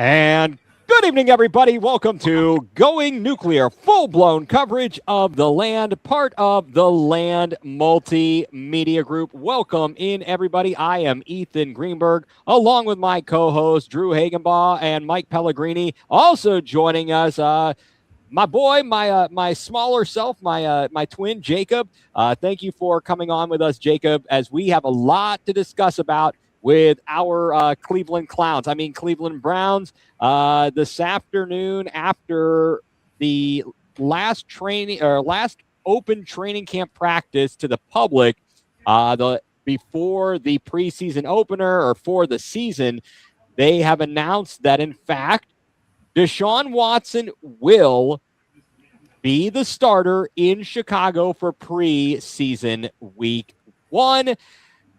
And good evening, everybody. Welcome to Going nuCLEar, full-blown coverage of the Land, part of the Land Multimedia Group. Welcome in, everybody. I am Ethan Greenberg, along with my co-hosts Drew Hagenbaugh and Mike Pellegrini. Also joining us, my boy, my smaller self, my twin Jacob. Thank you for coming on with us, Jacob, as we have a lot to discuss about with our Cleveland Cleveland Browns. This afternoon, after the last open training camp practice to the public, before the preseason opener or for the season, they have announced that in fact Deshaun Watson will be the starter in Chicago for preseason week 1.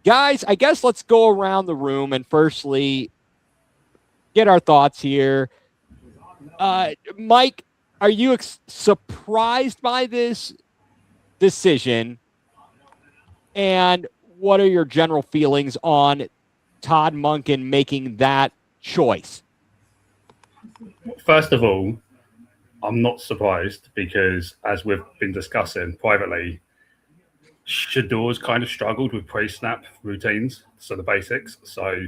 Guys, I guess let's go around the room and firstly get our thoughts here. Mike, are you surprised by this decision? And what are your general feelings on Todd Monken making that choice? First of all, I'm not surprised because, as we've been discussing privately, Shador's kind of struggled with pre-snap routines, so the basics. So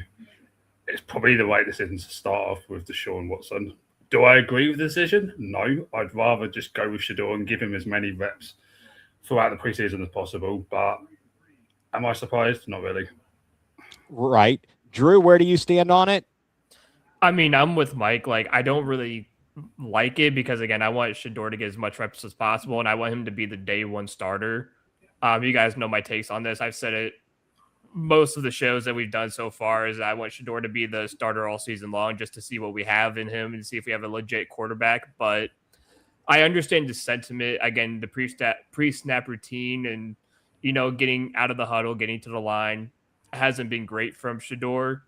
it's probably the right decision to start off with Deshaun Watson. Do I agree with the decision? No. I'd rather just go with Shador and give him as many reps throughout the preseason as possible. But am I surprised? Not really. Right. Drew, where do you stand on it? I mean, I'm with Mike. Like, I don't really like it because, again, I want Shador to get as much reps as possible, and I want him to be the day one starter. You guys know my takes on this. I've said it most of the shows that we've done so far is I want Shador to be the starter all season long just to see what we have in him and see if we have a legit quarterback. But I understand the sentiment. Again, the pre-snap routine and, getting out of the huddle, getting to the line hasn't been great from Shador.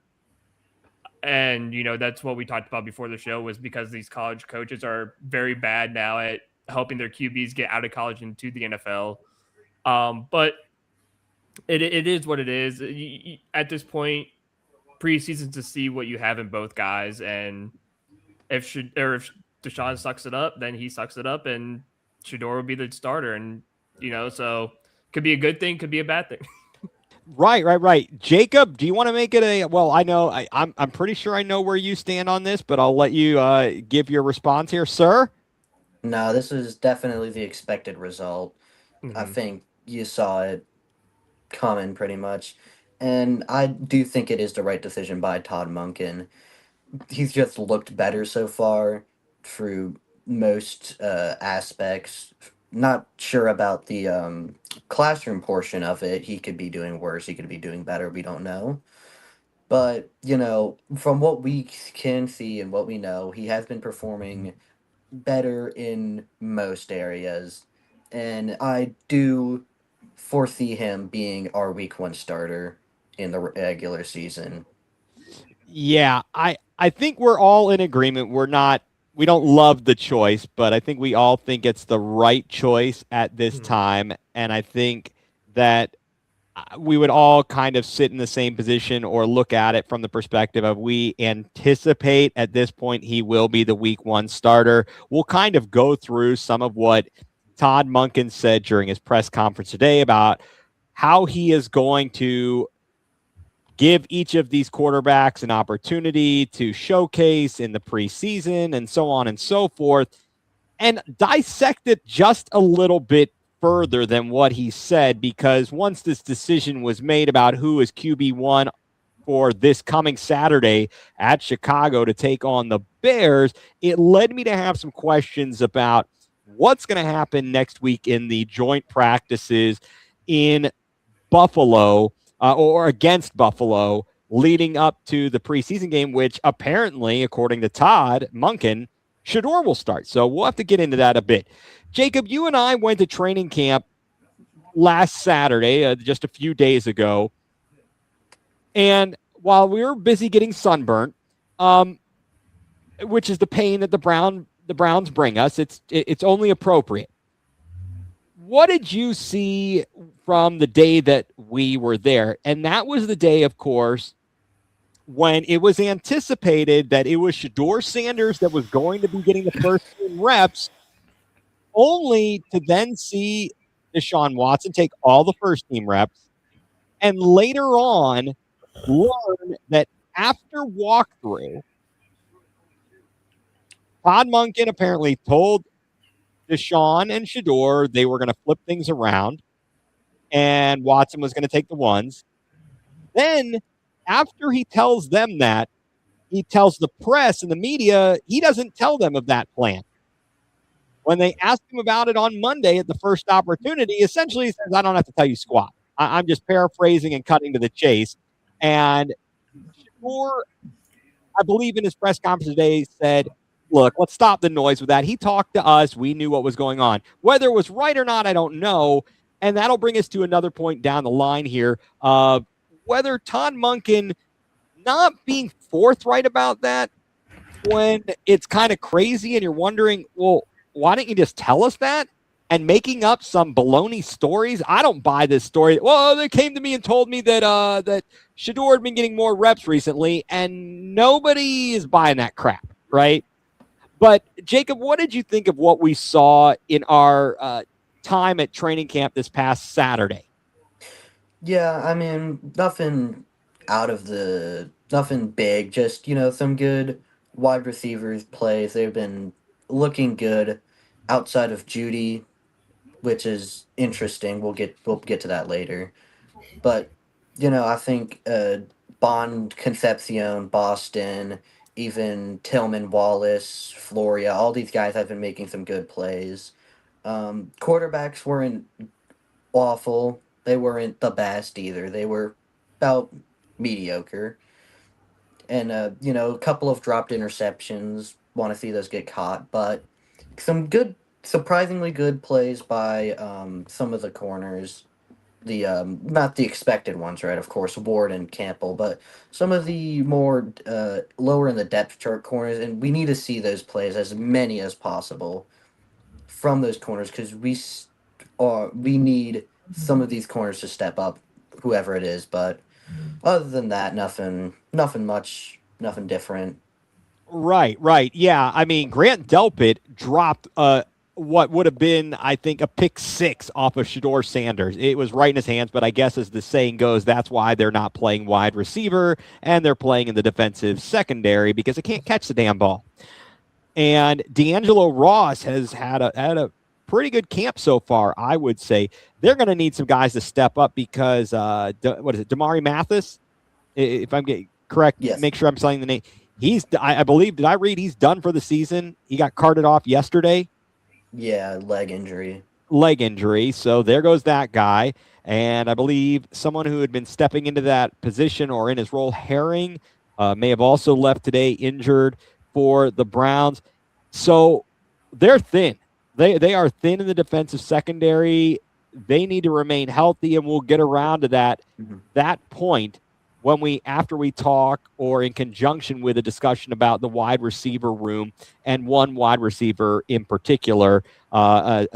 And, that's what we talked about before the show was because these college coaches are very bad now at helping their QBs get out of college into the NFL. But it is what it is. At this point, preseason to see what you have in both guys. And if Deshaun sucks it up, then he sucks it up and Shador will be the starter. And, so could be a good thing, could be a bad thing. Right. Jacob, do you want to make it well, I know I'm pretty sure I know where you stand on this, but I'll let you give your response here, sir. No, this is definitely the expected result. Mm-hmm. I think you saw it coming pretty much. And I do think it is the right decision by Todd Monken. He's just looked better so far through most aspects. Not sure about the classroom portion of it. He could be doing worse. He could be doing better. We don't know. But, from what we can see and what we know, he has been performing better in most areas. And I do foresee him being our week 1 starter in the regular season. Yeah, I think we're all in agreement. We don't love the choice, but I think we all think it's the right choice at this time. And I think that we would all kind of sit in the same position or look at it from the perspective of we anticipate at this point he will be the week 1 starter. We'll kind of go through some of what Todd Monken said during his press conference today about how he is going to give each of these quarterbacks an opportunity to showcase in the preseason and so on and so forth, and dissect it just a little bit further than what he said, because once this decision was made about who is QB1 for this coming Saturday at Chicago to take on the Bears, it led me to have some questions about what's going to happen next week in the joint practices in Buffalo or against Buffalo leading up to the preseason game, which apparently, according to Todd Monken, Shador will start. So we'll have to get into that a bit. Jacob, you and I went to training camp last Saturday, just a few days ago. And while we were busy getting sunburnt, which is the pain that the Browns bring us, it's only appropriate. What did you see from the day that we were there? And that was the day, of course, when it was anticipated that it was Shedeur Sanders that was going to be getting the first team reps, only to then see Deshaun Watson take all the first team reps, and later on learn that after walkthrough, Todd Monken apparently told Deshaun and Shedeur they were going to flip things around, and Watson was going to take the ones. Then, after he tells them that, he tells the press and the media he doesn't tell them of that plan. When they asked him about it on Monday at the first opportunity, essentially he says, I don't have to tell you squat. I'm just paraphrasing and cutting to the chase. And Shedeur, I believe in his press conference today, said, look, let's stop the noise with that. He talked to us. We knew what was going on. Whether it was right or not, I don't know. And that'll bring us to another point down the line here of whether Todd Monken not being forthright about that when it's kind of crazy and you're wondering, well, why don't you just tell us that? And making up some baloney stories. I don't buy this story. Well, they came to me and told me that that Shedeur had been getting more reps recently, and nobody is buying that crap, right? But Jacob, what did you think of what we saw in our time at training camp this past Saturday? Yeah, I mean, nothing nothing big, just, some good wide receivers plays. They've been looking good outside of Judy, which is interesting. We'll get to that later. But, I think Bond, Concepcion, Boston, even Tillman, Wallace, Floria, all these guys have been making some good plays. Quarterbacks weren't awful. They weren't the best either. They were about mediocre. And, a couple of dropped interceptions. Want to see those get caught. But some good, surprisingly good plays by some of the corners. The not the expected ones, right? Of course, Ward and Campbell, but some of the more lower in the depth chart corners, and we need to see those plays, as many as possible, from those corners, because we need some of these corners to step up, whoever it is. But other than that, nothing much, nothing different. Right. Yeah, I mean, Grant Delpit dropped what would have been, I think, a pick six off of Shedeur Sanders. It was right in his hands, but I guess as the saying goes, that's why they're not playing wide receiver and they're playing in the defensive secondary because they can't catch the damn ball. And D'Angelo Ross has had a pretty good camp so far, I would say. They're going to need some guys to step up because, what is it, Damari Mathis? If I'm getting correct, Yes. make sure I'm saying the name. I believe, did I read he's done for the season? He got carted off yesterday. Yeah, leg injury. So there goes that guy. And I believe someone who had been stepping into that position or in his role, Herring, may have also left today injured for the Browns. So they're thin. They are thin in the defensive secondary. They need to remain healthy, and we'll get around to that point after we talk or in conjunction with a discussion about the wide receiver room and one wide receiver in particular, an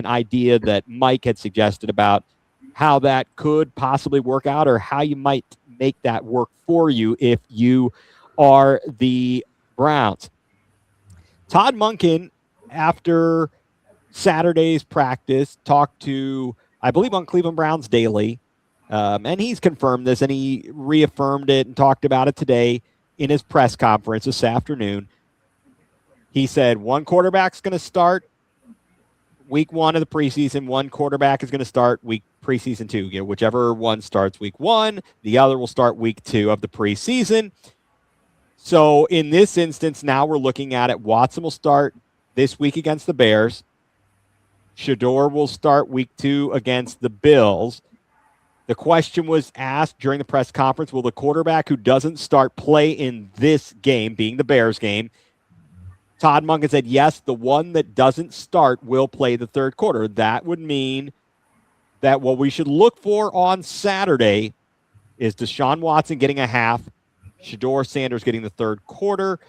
idea that Mike had suggested about how that could possibly work out or how you might make that work for you if you are the Browns. Todd Monken, after Saturday's practice, talked to, I believe, on Cleveland Browns Daily, and he's confirmed this, and he reaffirmed it and talked about it today in his press conference this afternoon. He said one quarterback's going to start week 1 of the preseason. One quarterback is going to start preseason 2. Whichever one starts week 1, the other will start week 2 of the preseason. So in this instance, now we're looking at it. Watson will start this week against the Bears. Shedeur will start week 2 against the Bills. The question was asked during the press conference, will the quarterback who doesn't start play in this game, being the Bears game? Todd Monken said, yes, the one that doesn't start will play the third quarter. That would mean that what we should look for on Saturday is Deshaun Watson getting a half, Shedeur Sanders getting the third quarter.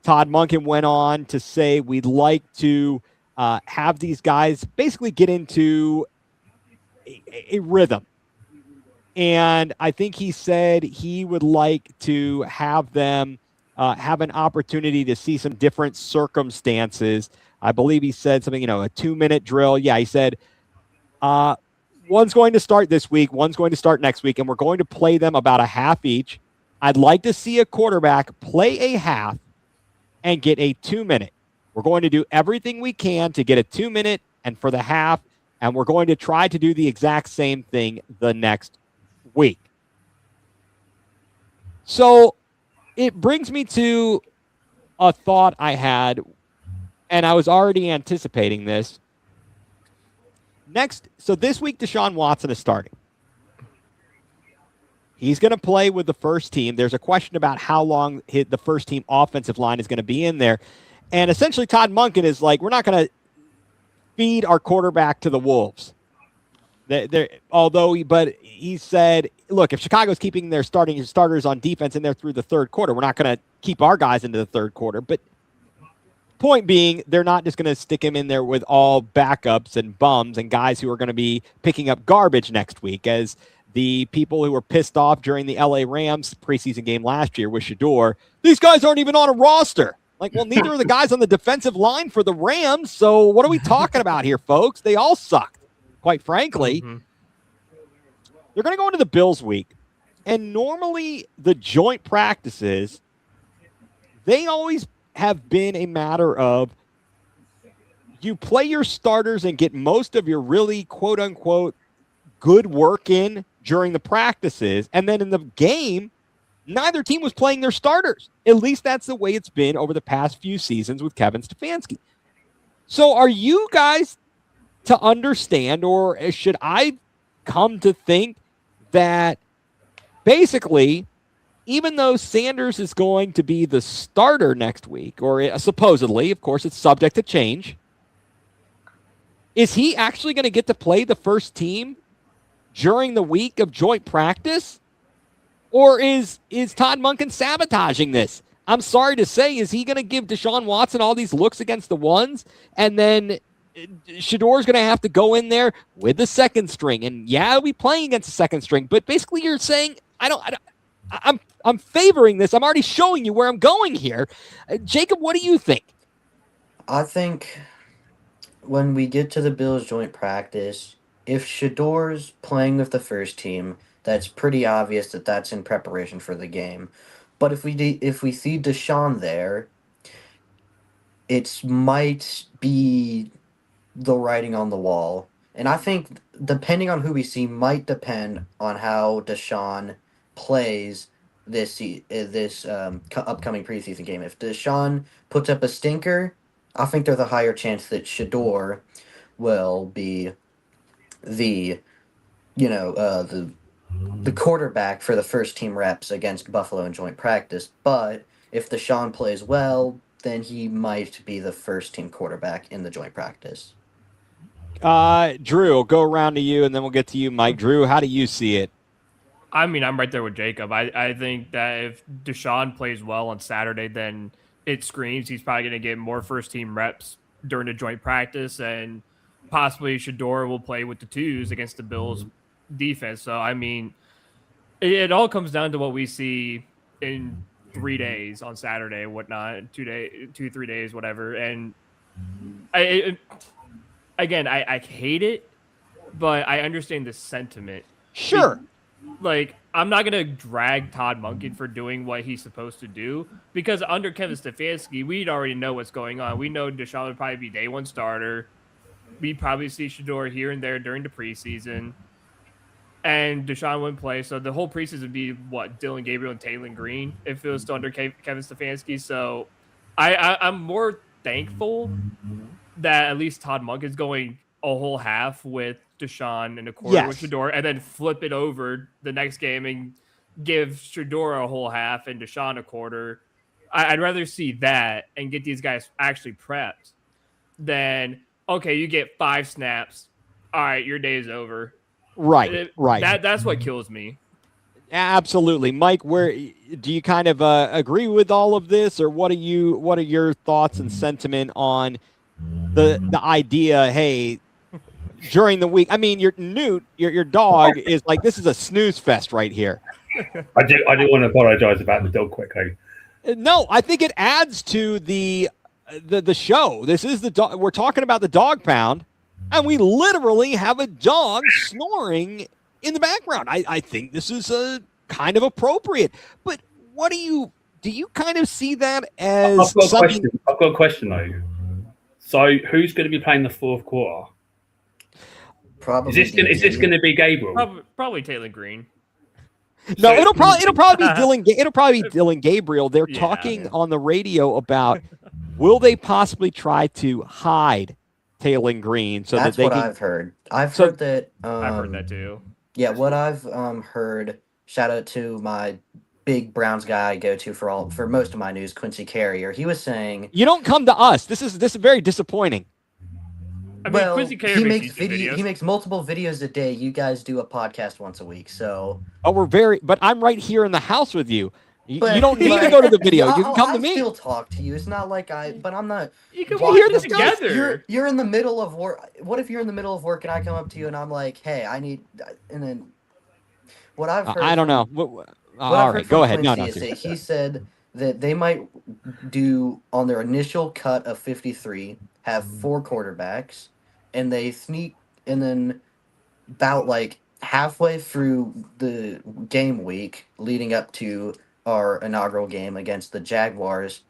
Todd Monken went on to say we'd like to have these guys basically get into a rhythm. And I think he said he would like to have them have an opportunity to see some different circumstances. I believe he said something, a 2-minute drill. Yeah, he said one's going to start this week, one's going to start next week, and we're going to play them about a half each. I'd like to see a quarterback play a half and get a 2-minute. We're going to do everything we can to get a 2-minute and for the half, and we're going to try to do the exact same thing the next week. So it brings me to a thought I had, and I was already anticipating this. So this week, Deshaun Watson is starting. He's going to play with the first team. There's a question about how long the first team offensive line is going to be in there. And essentially, Todd Monken is like, we're not going to feed our quarterback to the wolves. But he said, look, if Chicago's keeping their starters on defense in there through the third quarter, we're not going to keep our guys into the third quarter. But point being, they're not just going to stick him in there with all backups and bums and guys who are going to be picking up garbage next week, as the people who were pissed off during the LA Rams preseason game last year with Shador. These guys aren't even on a roster. Like, well, neither are the guys on the defensive line for the Rams. So what are we talking about here, folks? They all sucked. Quite frankly, they're going to go into the Bills week. And normally the joint practices, they always have been a matter of you play your starters and get most of your really quote unquote good work in during the practices. And then in the game, neither team was playing their starters. At least that's the way it's been over the past few seasons with Kevin Stefanski. So are you guys to understand, or should I come to think that basically, even though Sanders is going to be the starter next week, or supposedly, of course, it's subject to change, is he actually going to get to play the first team during the week of joint practice? Or is Todd Monken sabotaging this? I'm sorry to say, is he going to give Deshaun Watson all these looks against the ones, and then Shador's going to have to go in there with the second string? And yeah, he'll be playing against the second string, but basically you're saying, I'm favoring this. I'm already showing you where I'm going here. Jacob, what do you think? I think when we get to the Bills joint practice, if Shador's playing with the first team, that's pretty obvious that that's in preparation for the game. But if we see Deshaun there, it might be the writing on the wall. And I think depending on who we see might depend on how Deshaun plays this upcoming preseason game. If Deshaun puts up a stinker, I think there's a higher chance that Shador will be the quarterback for the first team reps against Buffalo in joint practice. But if Deshaun plays well, then he might be the first team quarterback in the joint practice. Drew, we'll go around to you, and then we'll get to you, Mike. Drew, how do you see it? I mean, I'm right there with Jacob. I think that if Deshaun plays well on Saturday, then it screams he's probably going to get more first-team reps during the joint practice, and possibly Shador will play with the twos against the Bills defense. So, I mean, it all comes down to what we see in 3 days on Saturday, whatnot, 3 days, whatever. And I hate it, but I understand the sentiment. Sure. Like, I'm not going to drag Todd Monken for doing what he's supposed to do, because under Kevin Stefanski, we'd already know what's going on. We know Deshaun would probably be day one starter. We'd probably see Shador here and there during the preseason. And Deshaun wouldn't play. So the whole preseason would be, Dylan Gabriel and Taylor Green if it was still under Kevin Stefanski. So I'm more thankful that at least Todd Monken is going a whole half with Deshaun and a quarter with Shador, and then flip it over the next game and give Shador a whole half and Deshaun a quarter. I'd rather see that and get these guys actually prepped than, okay, you get 5 snaps. All right, your day is over. Right. That's what kills me. Absolutely. Mike, where do you kind of agree with all of this, or what are your thoughts and sentiment on the idea, hey, during the week. I mean, your Newt, your dog is like, this is a snooze fest right here. I do want to apologize about the dog quickly. No, I think it adds to the show. This is the dog. We're talking about the dog pound, and we literally have a dog snoring in the background. I think this is a kind of appropriate. But what do you kind of see that as something? I've got a question though. So who's going to be playing the fourth quarter? Probably. Is this going to be Gabriel? Probably Taylor Green. No, it'll probably be Dylan. It'll probably be Dylan Gabriel. They're talking on the radio about will they possibly try to hide Taylor Green so that's that they what can. I've heard. I've heard that. I've heard that too. Yeah, what I've heard. Shout out to my big Browns guy I go to for most of my news, Quincy Carrier. He was saying, "You don't come to us. This is very disappointing." I mean, Quincy Carrier he makes multiple videos a day. You guys do a podcast once a week, so. Oh, but I'm right here in the house with you. You don't need to go to the video. You can come to me. I still talk to you. It's not like but I'm not. You can hear this together. You're in the middle of work. What if you're in the middle of work and I come up to you and I'm like, hey, I need, and then what I've heard. I don't know. All right, go ahead. No, he said that they might do on their initial cut of 53 have 4 quarterbacks, and they sneak, and then about like halfway through the game week leading up to our inaugural game against the Jaguars,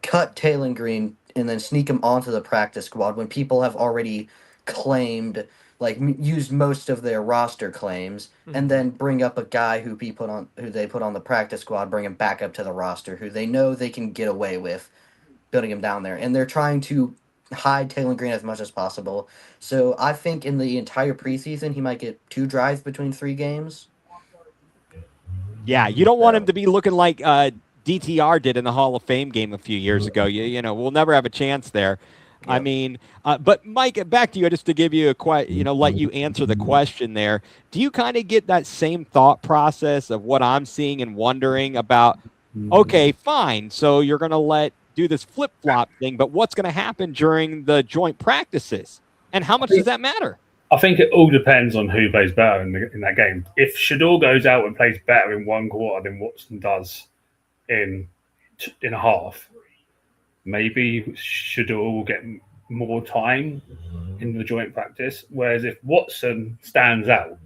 cut Taylor Green and then sneak him onto the practice squad when people have already claimed, like used most of their roster claims, and then bring up a guy who they put on the practice squad, bring him back up to the roster, who they know they can get away with building him down there, and they're trying to hide Taylor Green as much as possible. So I think in the entire preseason he might get 2 drives between 3 games. Yeah, you don't want him to be looking like DTR did in the Hall of Fame game a few years ago. You know, we'll never have a chance there. Yep. I mean, but Mike, back to you, just to give you let you answer the question there. Do you kind of get that same thought process of what I'm seeing and wondering about, okay, fine, so you're going to do this flip-flop thing, but what's going to happen during the joint practices? And how much does that matter? I think it all depends on who plays better in that game. If Shador goes out and plays better in 1 quarter than Watson does in a half, maybe Shador will get more time in the joint practice. Whereas if Watson stands out,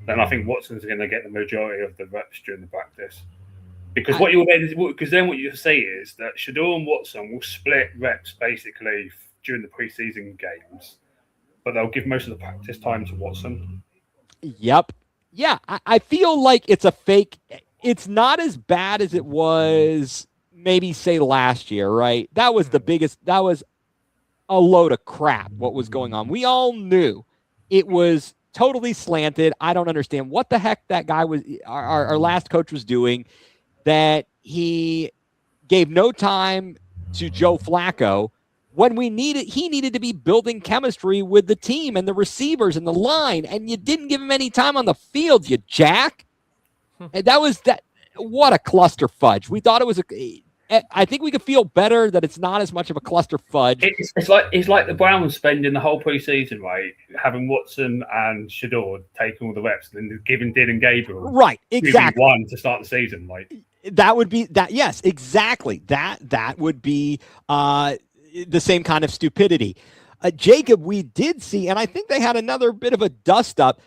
then I think Watson's going to get the majority of the reps during the practice. Because what you say is that Shador and Watson will split reps basically during the preseason games, but they'll give most of the practice time to Watson. Yep. Yeah, I feel like it's a fake. It's not as bad as it was maybe, say, last year, right? That was that was a load of crap what was going on. We all knew it was totally slanted. I don't understand what the heck that guy was, our last coach was doing, that he gave no time to Joe Flacco when he needed to be building chemistry with the team and the receivers and the line, and you didn't give him any time on the field, you jack. And what a cluster fudge. We thought it was I think we could feel better that it's not as much of a cluster fudge. It's like the Browns spending the whole preseason, right, having Watson and Shador taking all the reps and then giving Dylan Gabriel exactly one to start the season. Like that would be that. Yes, exactly. That would be the same kind of stupidity. Jacob, we did see, and I think they had another bit of a dust up.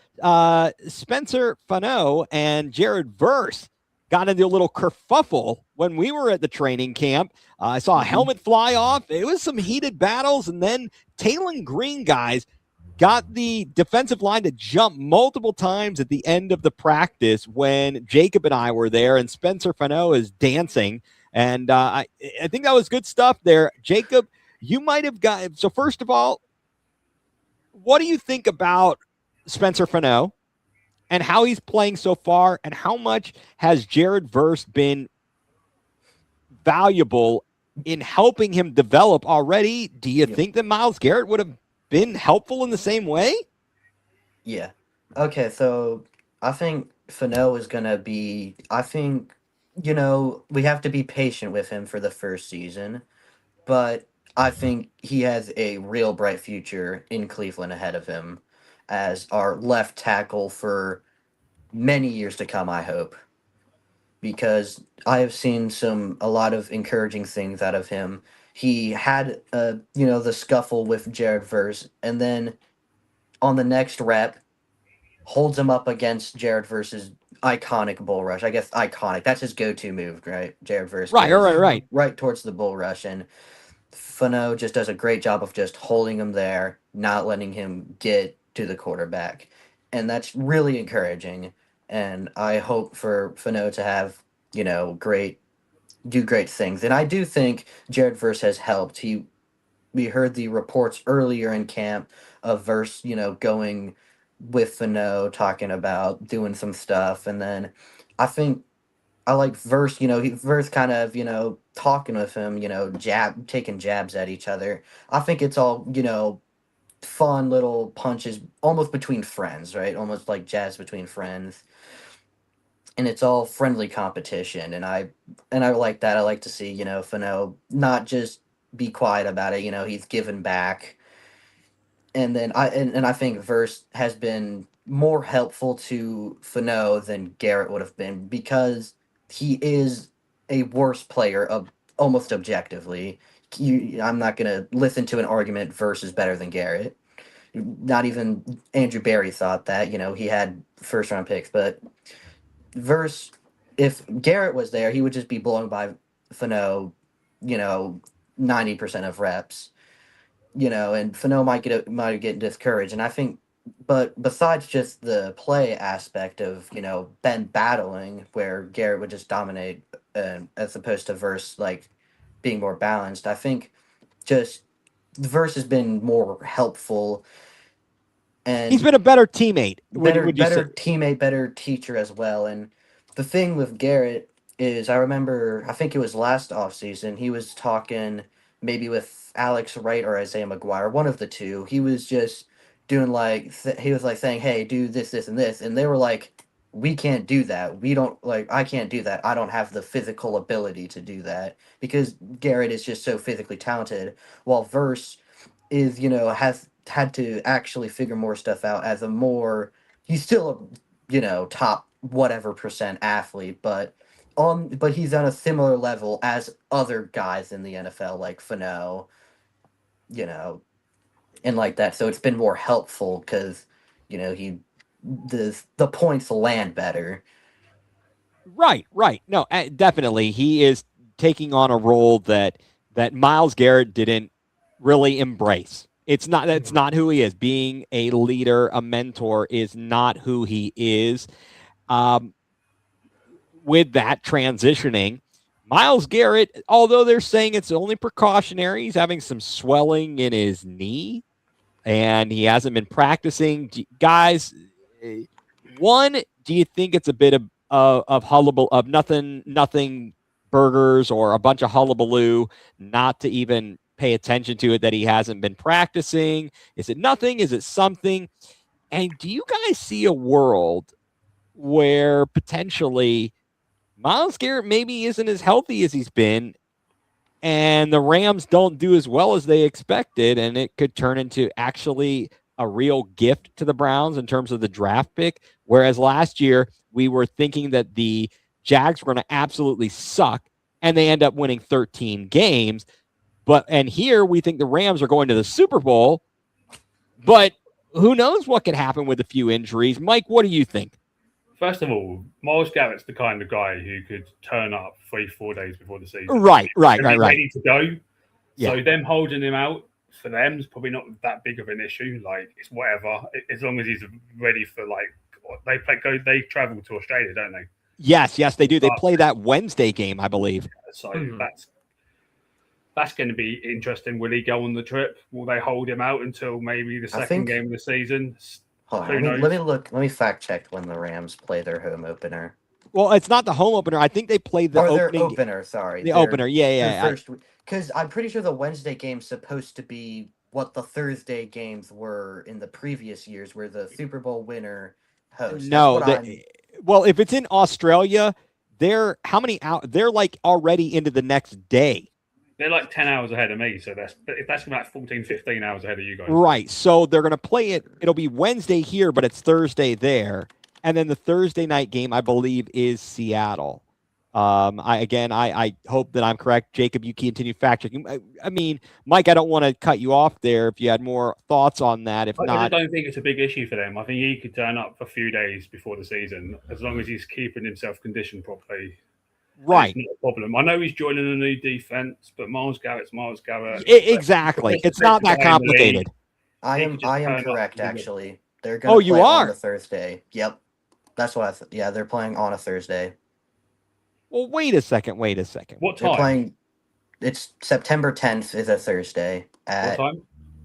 Spencer Fano and Jared Verse got into a little kerfuffle when we were at the training camp. I saw a helmet fly off. It was some heated battles, and then Taylor Green guys got the defensive line to jump multiple times at the end of the practice when Jacob and I were there, and Spencer Fano is dancing. And I think that was good stuff there. Jacob, you might have got – so first of all, what do you think about Spencer Fano and how he's playing so far, and how much has Jared Verse been valuable in helping him develop already? Do you think that Myles Garrett would have been helpful in the same way? Yeah. Okay, so I think Fano is going to be – I think, we have to be patient with him for the first season. But I think he has a real bright future in Cleveland ahead of him as our left tackle for many years to come, I hope. Because I have seen a lot of encouraging things out of him. He had the scuffle with Jared Verse, and then on the next rep holds him up against Jared Verse's iconic bull rush. I guess iconic. That's his go-to move, right? Jared Verse Right, goes right. right towards the bull rush, and Fano just does a great job of just holding him there, not letting him get to the quarterback. And that's really encouraging. And I hope for Fano to have, do great things. And I do think Jared Verse has helped. We heard the reports earlier in camp of Verse, going with Fano, talking about doing some stuff. And then I think I like Verse, Verse kind of, talking with him, taking jabs at each other. I think it's all, fun little punches almost between friends, right? Almost like jabs between friends. And it's all friendly competition. And I like that. I like to see, Fano not just be quiet about it, he's given back. And then I think Verse has been more helpful to Fano than Garrett would have been because he is a worse player of almost objectively. I'm not gonna listen to an argument Verse is better than Garrett. Not even Andrew Barry thought that. He had first round picks, but Verse, if Garrett was there, he would just be blown by Fano, 90% of reps, and Fano might get discouraged. And I think, but besides just the play aspect of Ben battling, where Garrett would just dominate, as opposed to Verse like being more balanced, I think just Verse has been more helpful He's and been a better teammate. Would you say? better teammate, better teacher as well. And the thing with Garrett is, I remember, I think it was last offseason, he was talking maybe with Alex Wright or Isaiah McGuire, one of the two. He was just doing like, he was like saying, hey, do this, this, and this. And they were like, we can't do that. We don't, like, I can't do that. I don't have the physical ability to do that because Garrett is just so physically talented. While Verse is has had to actually figure more stuff out as a more he's still a top whatever percent athlete, but he's on a similar level as other guys in the NFL like Fano, you know and like that. So it's been more helpful because he the points land better. Right. No, definitely. He is taking on a role that Myles Garrett didn't really embrace. It's not that's not who he is. Being a leader, a mentor is not who he is. Um, with that transitioning, Myles Garrett, although they're saying it's only precautionary, he's having some swelling in his knee and he hasn't been practicing. Guys, one, do you think it's a bit of hullabaloo, of nothing burgers or a bunch of hullabaloo, not to even pay attention to it that he hasn't been practicing? Is it nothing? Is it something? And do you guys see a world where potentially Myles Garrett maybe isn't as healthy as he's been, and the Rams don't do as well as they expected, and it could turn into actually a real gift to the Browns in terms of the draft pick? Whereas last year we were thinking that the Jags were going to absolutely suck, and they end up winning 13 games. And here we think the Rams are going to the Super Bowl, but who knows what could happen with a few injuries. Mike, what do you think? First of all, Myles Garrett's the kind of guy who could turn up 3-4 days before the season. Right. Ready to go. Yeah. So them holding him out for them is probably not that big of an issue. Like, it's whatever, as long as he's ready for, like, they travel to Australia, don't they? Yes, they do. They play that Wednesday game, I believe. So that's going to be interesting. Will he go on the trip? Will they hold him out until maybe the second game of the season? Hold on, let me fact check when the Rams play their home opener. Well, it's not the home opener. I think they played the opener. Sorry, the opener. Yeah. First, because I'm pretty sure the Wednesday game's supposed to be what the Thursday games were in the previous years, where the Super Bowl winner hosts. No, well, if it's in Australia, they're how many out? They're like already into the next day. They're like 10 hours ahead of me, so that's like 14, 15 hours ahead of you guys. Right. So they're going to play it. It'll be Wednesday here, but it's Thursday there. And then the Thursday night game, I believe, is Seattle. I hope that I'm correct. Jacob, you continue fact checking. I mean, Mike, I don't want to cut you off there if you had more thoughts on that. If I not, don't think it's a big issue for them. I think he could turn up for a few days before the season, as long as he's keeping himself conditioned properly. right. It's not a problem. I know he's joining a new defense, but Miles Garrett's Miles Garrett. Exactly. It's not that complicated. I am correct, actually. They're going to you play are? on a Thursday. Yep. That's what yeah, they're playing on a Thursday. Well, wait a second. What They're time? playing. It's September 10th is a Thursday at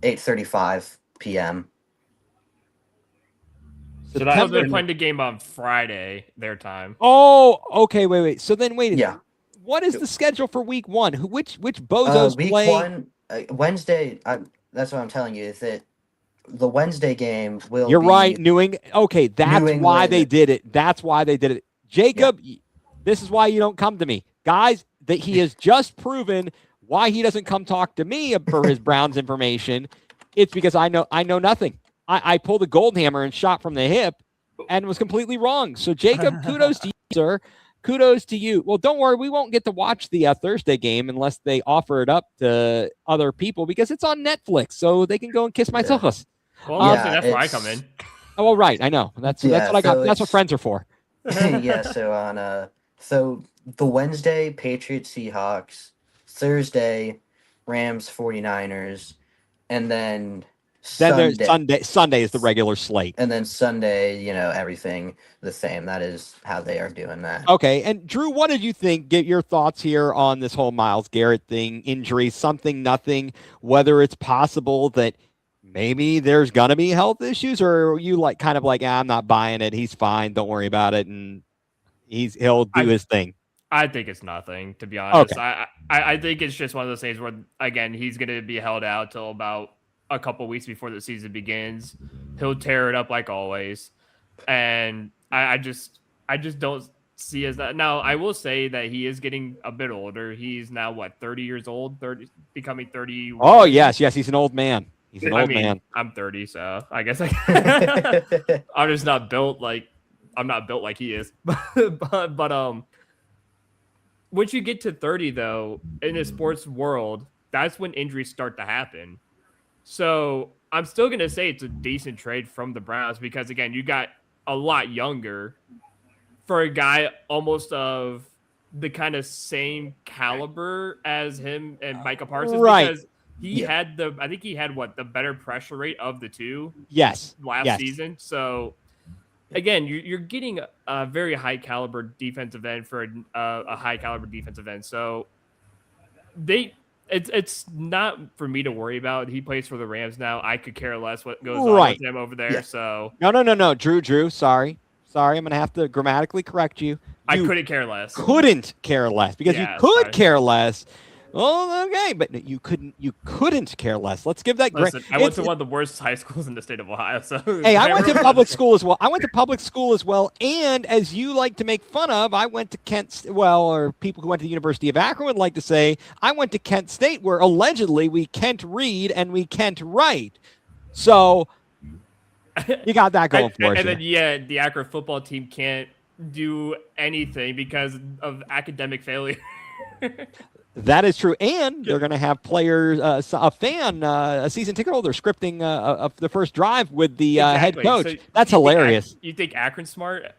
8:35 p.m. So So they're playing the game on Friday, their time. Oh, okay. Wait. So then, wait. Yeah. What is the schedule for week one? Which bozos Week play? one, Wednesday. That's what I'm telling you is that the Wednesday game will. You're be right. New England. Okay, that's New why England. they did it. That's why they did it. Jacob, this is why you don't come to me, guys. That he has just proven why he doesn't come talk to me for his Browns information. It's because I know nothing. I pulled a gold hammer and shot from the hip, and was completely wrong. So Jacob, kudos to you, sir. Kudos to you. Well, don't worry. We won't get to watch the Thursday game unless they offer it up to other people because it's on Netflix, so they can go and kiss my suckers. Well, obviously that's where I come in. Oh, well, right. I know. That's what I got. That's what friends are for. Yeah. So the Wednesday Patriots Seahawks, Thursday Rams 49ers, and then Sunday is the regular slate. And then Sunday, everything the same. That is how they are doing that. Okay. And Drew, what did you think? Get your thoughts here on this whole Myles Garrett thing, injury, something, nothing, whether it's possible that maybe there's going to be health issues, or are you I'm not buying it. He's fine. Don't worry about it. And he'll do his thing. I think it's nothing, to be honest. Okay. I think it's just one of those things where, again, he's going to be held out till about a couple weeks before the season begins. He'll tear it up like always. And I just don't see as that. Now, I will say that he is getting a bit older. He's now, 30 years old? Becoming 30. Oh, yes. He's an old man. He's an old man. I'm 30, so I guess I'm just not built like he is. but once you get to 30, though, in a sports world, that's when injuries start to happen. So I'm still going to say it's a decent trade from the Browns because, again, you got a lot younger for a guy almost of the kind of same caliber as him and Micah Parsons. Right. Because he had the better pressure rate of the two. Yes. Last season. So again, you're getting a very high caliber defensive end for a high caliber defensive end. So it's not for me to worry about. He plays for the Rams now. I could care less what goes on with him over there. Yeah. So no. Drew. Sorry. I'm gonna have to grammatically correct you. I couldn't care less. Couldn't care less because you could care less. Oh, okay, but you couldn't care less. Let's give that. Listen, I went to one of the worst high schools in the state of Ohio. So hey, I went to public school as well. And as you like to make fun of, I went to Kent. Well, or people who went to the University of Akron would like to say, I went to Kent State, where allegedly we can't read and we can't write. So you got that going for you. And then the Akron football team can't do anything because of academic failure. That is true, and they're going to have players, a season ticket holder, scripting the first drive with the head coach. So that's hilarious. You think Akron's smart?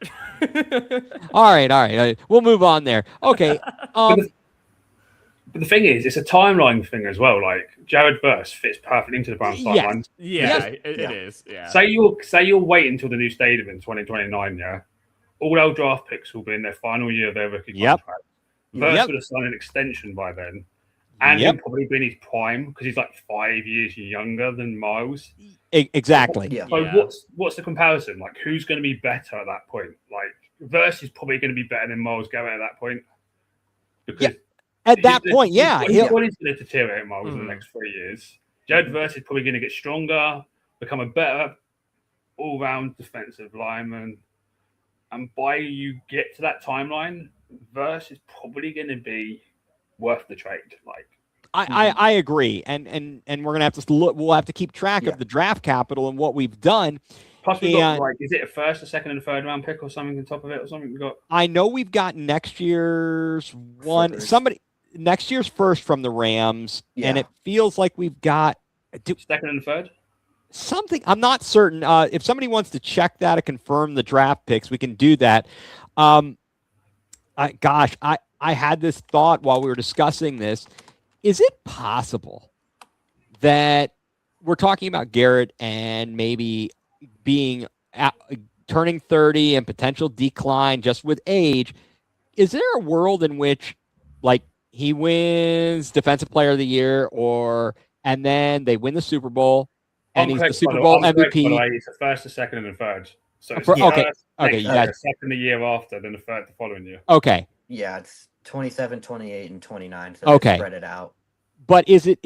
All right. We'll move on there. Okay. But the thing is, it's a timeline thing as well. Like Jared Verse fits perfectly into the Browns timeline. It is. Yeah. Say you'll wait until the new stadium in 2029. Yeah, all our draft picks will be in their final year of their rookie contract. Verse would have signed an extension by then, and he'll probably be in his prime because he's like 5 years younger than Miles. Exactly. So what's the comparison? Like, who's going to be better at that point? Like, Verse is probably going to be better than Miles Garrett at that point. Because at that point, he's going to deteriorate Miles in the next 3 years. Jared Verse is probably going to get stronger, become a better all-round defensive lineman, and by you get to that timeline, Verse is probably going to be worth the trade. Like, I agree, and we're gonna have to look. We'll have to keep track Yeah. of the draft capital and what we've done. Plus, we've got And is it a first, a second, and a third round pick or something on top of it or something? We've got. I know we've got next year's one. First. Next year's first from the Rams, and Yeah. it feels like we've got Second and third. something. I'm not certain. If somebody wants to check that to confirm the draft picks, we can do that. I had this thought while we were discussing this. Is it possible that we're talking about Garrett and maybe being turning 30 and potential decline just with age? Is there a world in which, like, he wins Defensive Player of the Year, and then they win the Super Bowl, and he's the Super Bowl MVP? It's the first, the second, and the third. So it's Okay, you guys, second the year after, then the third the following year. Okay. Yeah, it's 27, 28, and 29. So Okay. spread it out. But do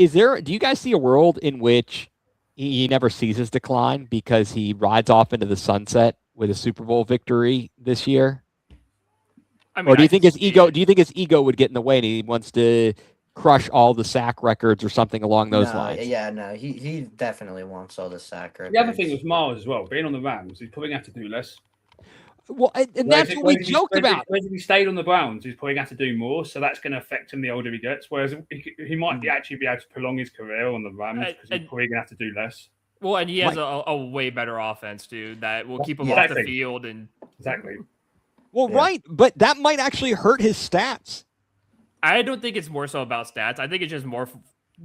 you guys see a world in which he never sees his decline because he rides off into the sunset with a Super Bowl victory this year? I mean, Or do you think his ego would get in the way and he wants to crush all the sack records or something along those lines? Yeah, no, he definitely wants all the sack records. The other thing with Miles as well, being on the Rams, he's probably going to have to do less. Well, and that's what we joked about. Whereas if he stayed on the Browns, he's probably going to have to do more, so that's going to affect him the older he gets. Whereas he might actually be able to prolong his career on the Rams because he's probably going to have to do less. Well, and he has a way better offense too that will keep him off the field and exactly. Well, right, but that might actually hurt his stats. I don't think it's more so about stats. I think it's just more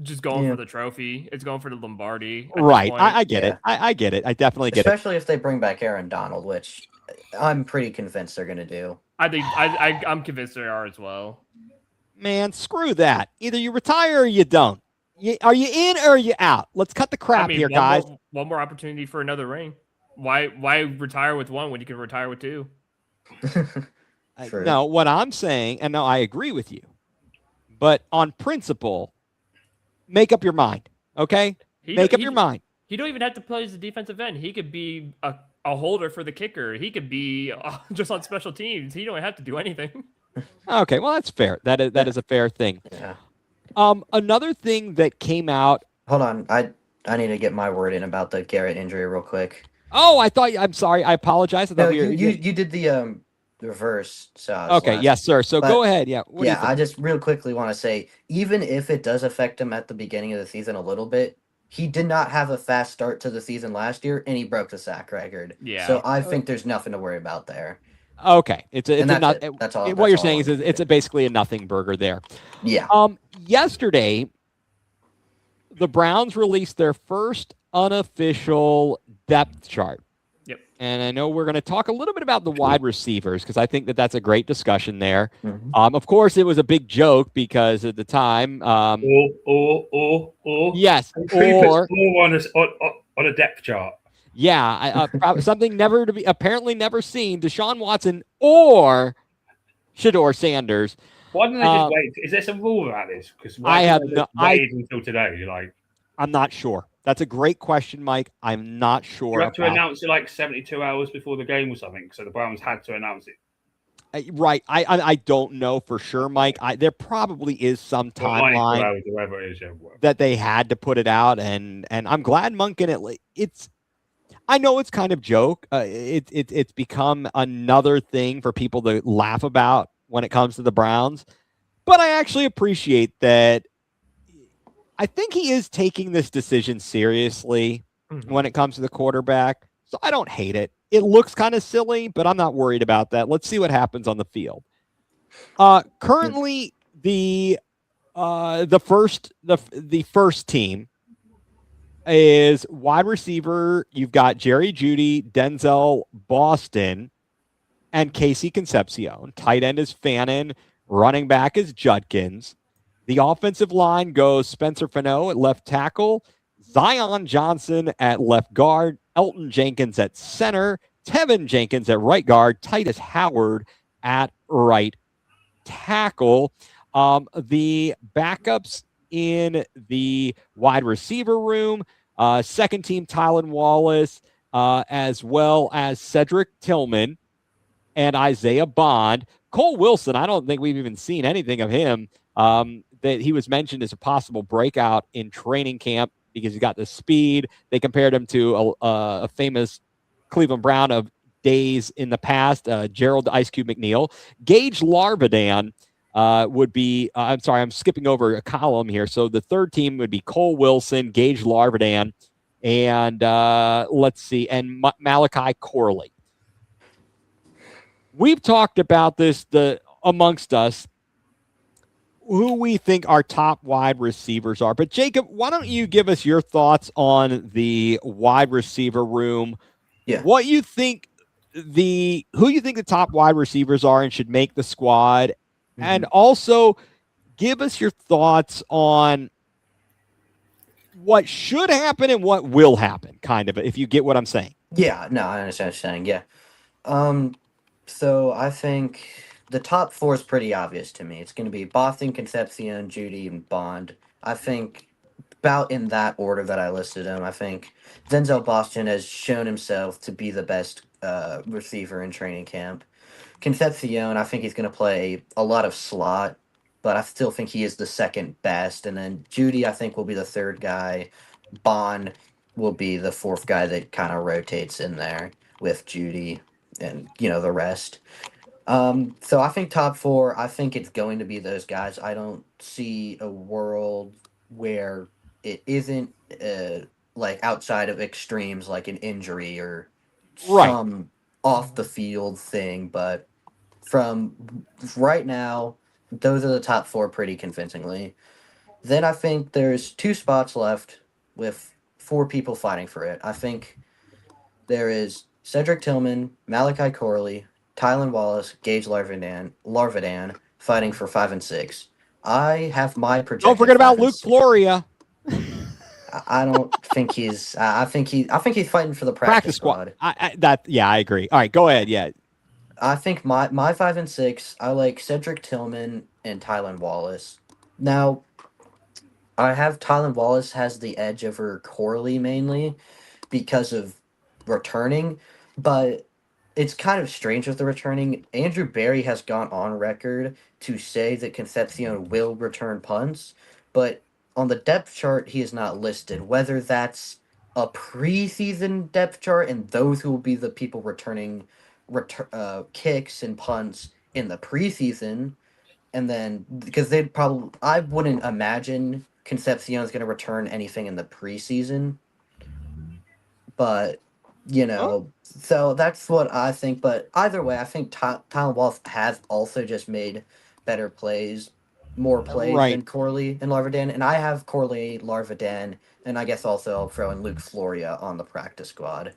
just going for the trophy. It's going for the Lombardi. Right, I get it. I get it. I definitely get it. Especially if they bring back Aaron Donald, which I'm pretty convinced they're going to do. I think I'm convinced they are as well. Man, screw that. Either you retire or you don't. Are you in or are you out? Let's cut the crap here, guys. One more opportunity for another ring. Why retire with one when you can retire with two? No, what I'm saying, and no, I agree with you, but on principle, make up your mind, okay? Make up your mind. He don't even have to play as a defensive end. He could be a holder for the kicker. He could be just on special teams. He don't have to do anything. Okay, well, that's fair. That is a fair thing. Yeah. Another thing that came out. Hold on, I need to get my word in about the Garrett injury real quick. Oh, I'm sorry. I apologize. No, you did the reverse. So yes, sir. So go ahead. Yeah. I just real quickly want to say, even if it does affect him at the beginning of the season a little bit, he did not have a fast start to the season last year, and he broke the sack record. Yeah. So I think there's nothing to worry about there. Okay. That's all. What you're saying is it's basically a nothing burger there. Yeah. Yesterday, the Browns released their first unofficial depth chart. Yep. And I know we're going to talk a little bit about the wide receivers because I think that's a great discussion there. Mm-hmm. Of course, it was a big joke because at the time, yes, or on a depth chart. Yeah, something apparently never seen. Deshaun Watson or Shedeur Sanders. Why don't they just wait? Is there some rule about this? Because wait until today. I'm not sure. That's a great question, Mike. I'm not sure. You have to announce it 72 hours before the game or something. So the Browns had to announce it. Right. I don't know for sure, Mike. There probably is some timeline that they had to put it out, and I'm glad Monken. I know it's kind of joke. It's become another thing for people to laugh about when it comes to the Browns, but I actually appreciate that. I think he is taking this decision seriously when it comes to the quarterback, so I don't hate it. It looks kind of silly, but I'm not worried about that. Let's see what happens on the field. Currently, the first team is wide receiver. You've got Jerry Jeudy, Denzel Boston, and Casey Concepcion. Tight end is Fannin. Running back is Judkins. The offensive line goes Spencer Fano at left tackle, Zion Johnson at left guard, Elton Jenkins at center, Tevin Jenkins at right guard, Titus Howard at right tackle. The backups in the wide receiver room, second team Tylan Wallace, as well as Cedric Tillman and Isaiah Bond. Cole Wilson, I don't think we've even seen anything of him. that he was mentioned as a possible breakout in training camp because he got the speed. They compared him to a famous Cleveland Brown of days in the past, Gerald Ice Cube McNeil. Gage Larvadan would be, I'm sorry, I'm skipping over a column here. So the third team would be Cole Wilson, Gage Larvadan, and let's see, and Malachi Corley. We've talked about this amongst us, who we think our top wide receivers are. But Jacob, why don't you give us your thoughts on the wide receiver room? Yeah. What you think who you think the top wide receivers are and should make the squad, and also give us your thoughts on what should happen and what will happen, kind of, if you get what I'm saying. Yeah, no, I understand what you're saying. Yeah. So I think the top four is pretty obvious to me. It's going to be Boston, Concepcion, Judy, and Bond. I think about in that order that I listed them. I think Denzel Boston has shown himself to be the best receiver in training camp. Concepcion, I think he's going to play a lot of slot, but I still think he is the second best. And then Judy, I think, will be the third guy. Bond will be the fourth guy that kind of rotates in there with Judy and, the rest. So I think top four, I think it's going to be those guys. I don't see a world where it isn't like outside of extremes like an injury or Right. some off the field thing, but from right now, those are the top four pretty convincingly. Then I think there's two spots left with four people fighting for it. I think there is Cedric Tillman, Malachi Corley, Tylan Wallace, Gage Larvadan fighting for 5 and 6. I have my projected. Don't forget about 5 and Luke 6. Floria. I don't think he's. I think he's fighting for the practice squad. I agree. All right, go ahead. Yeah. I think my 5 and 6. I like Cedric Tillman and Tylan Wallace. Now, I have Tylan Wallace has the edge over Corley mainly because of returning, but it's kind of strange with the returning. Andrew Barry has gone on record to say that Concepcion will return punts, but on the depth chart he is not listed. Whether that's a preseason depth chart and those who will be the people returning kicks and punts in the preseason, and then because they'd probably, I wouldn't imagine Concepcion is going to return anything in the preseason, but so that's what I think. But either way, I think Tylan Wallace has also just made better plays, more plays than Corley and Larvadan, and I have Corley, Larvadan, and I guess also I'll throw in Luke Floria on the practice squad.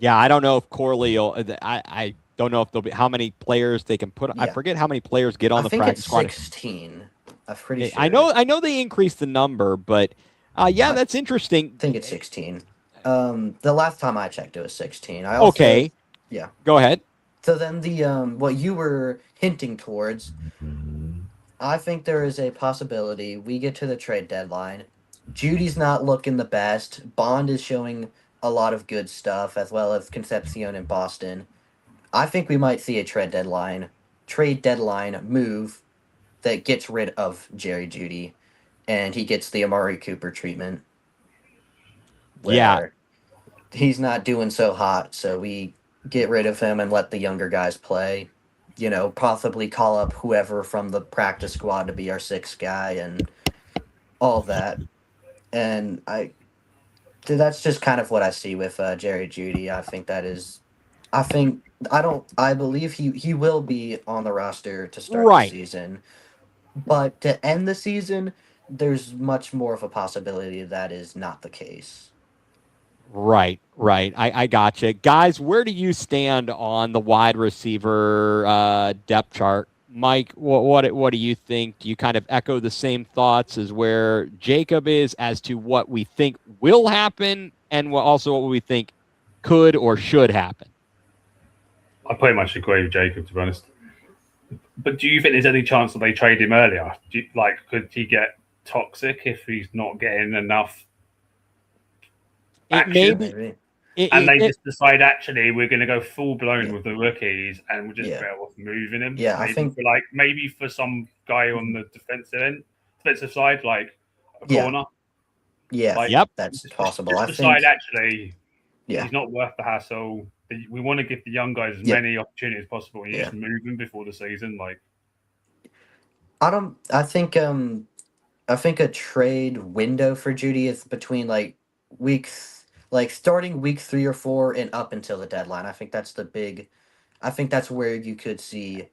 Yeah, I don't know if Corley will. I don't know if there'll be how many players they can put. Yeah. I forget how many players get on the practice squad. I think it's 16. I'm pretty sure. I know they increased the number, but that's interesting. I think it's 16. The last time I checked, it was 16. Okay. Yeah. Go ahead. So then the what you were hinting towards, I think there is a possibility we get to the trade deadline. Judy's not looking the best. Bond is showing a lot of good stuff, as well as Concepcion and Boston. I think we might see a trade deadline move that gets rid of Jerry Jeudy, and he gets the Amari Cooper treatment. Where he's not doing so hot, so we get rid of him and let the younger guys play. Possibly call up whoever from the practice squad to be our sixth guy and all that. And that's just kind of what I see with Jerry Jeudy. I believe he will be on the roster to start the season. But to end the season, there's much more of a possibility that is not the case. Right. I gotcha. Guys, where do you stand on the wide receiver depth chart? Mike, what do you think? Do you kind of echo the same thoughts as where Jacob is as to what we think will happen and also what we think could or should happen? I pretty much agree with Jacob, to be honest. But do you think there's any chance that they trade him earlier? Could he get toxic if he's not getting enough action? And they just decide, actually, we're going to go full blown with the rookies, and we're just better off moving him. Yeah, I think maybe for some guy on the defensive side, like a corner. Yeah, that's possible. Just decide, actually, he's not worth the hassle. We want to give the young guys as many opportunities as possible. And you just move them before the season, like. I think a trade window for Judy is between starting week 3 or 4 and up until the deadline. I think that's where you could see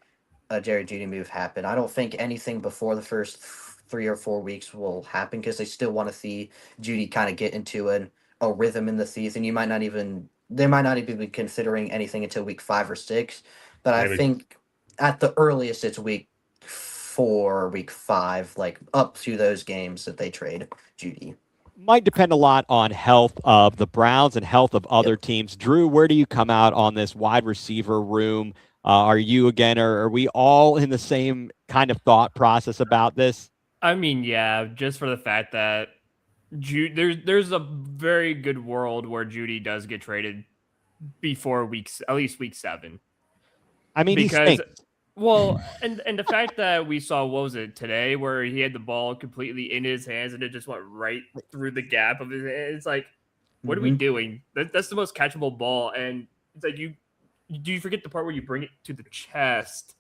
a Jerry Judy move happen. I don't think anything before the first 3 or 4 weeks will happen because they still want to see Judy kind of get into a rhythm in the season. They might not even be considering anything until week 5 or 6. But maybe. I think at the earliest it's week 4, week 5, like up to those games that they trade Judy. Might depend a lot on health of the Browns and health of other teams. Drew, where do you come out on this wide receiver room? Are you again, or are we all in the same kind of thought process about this? I mean, yeah, just for the fact that there's a very good world where Judy does get traded before at least week 7. I mean, because and the fact that we saw, what was it today, where he had the ball completely in his hands and it just went right through the gap of his hand. It's like, what are we doing? That's the most catchable ball, and it's like you forget the part where you bring it to the chest.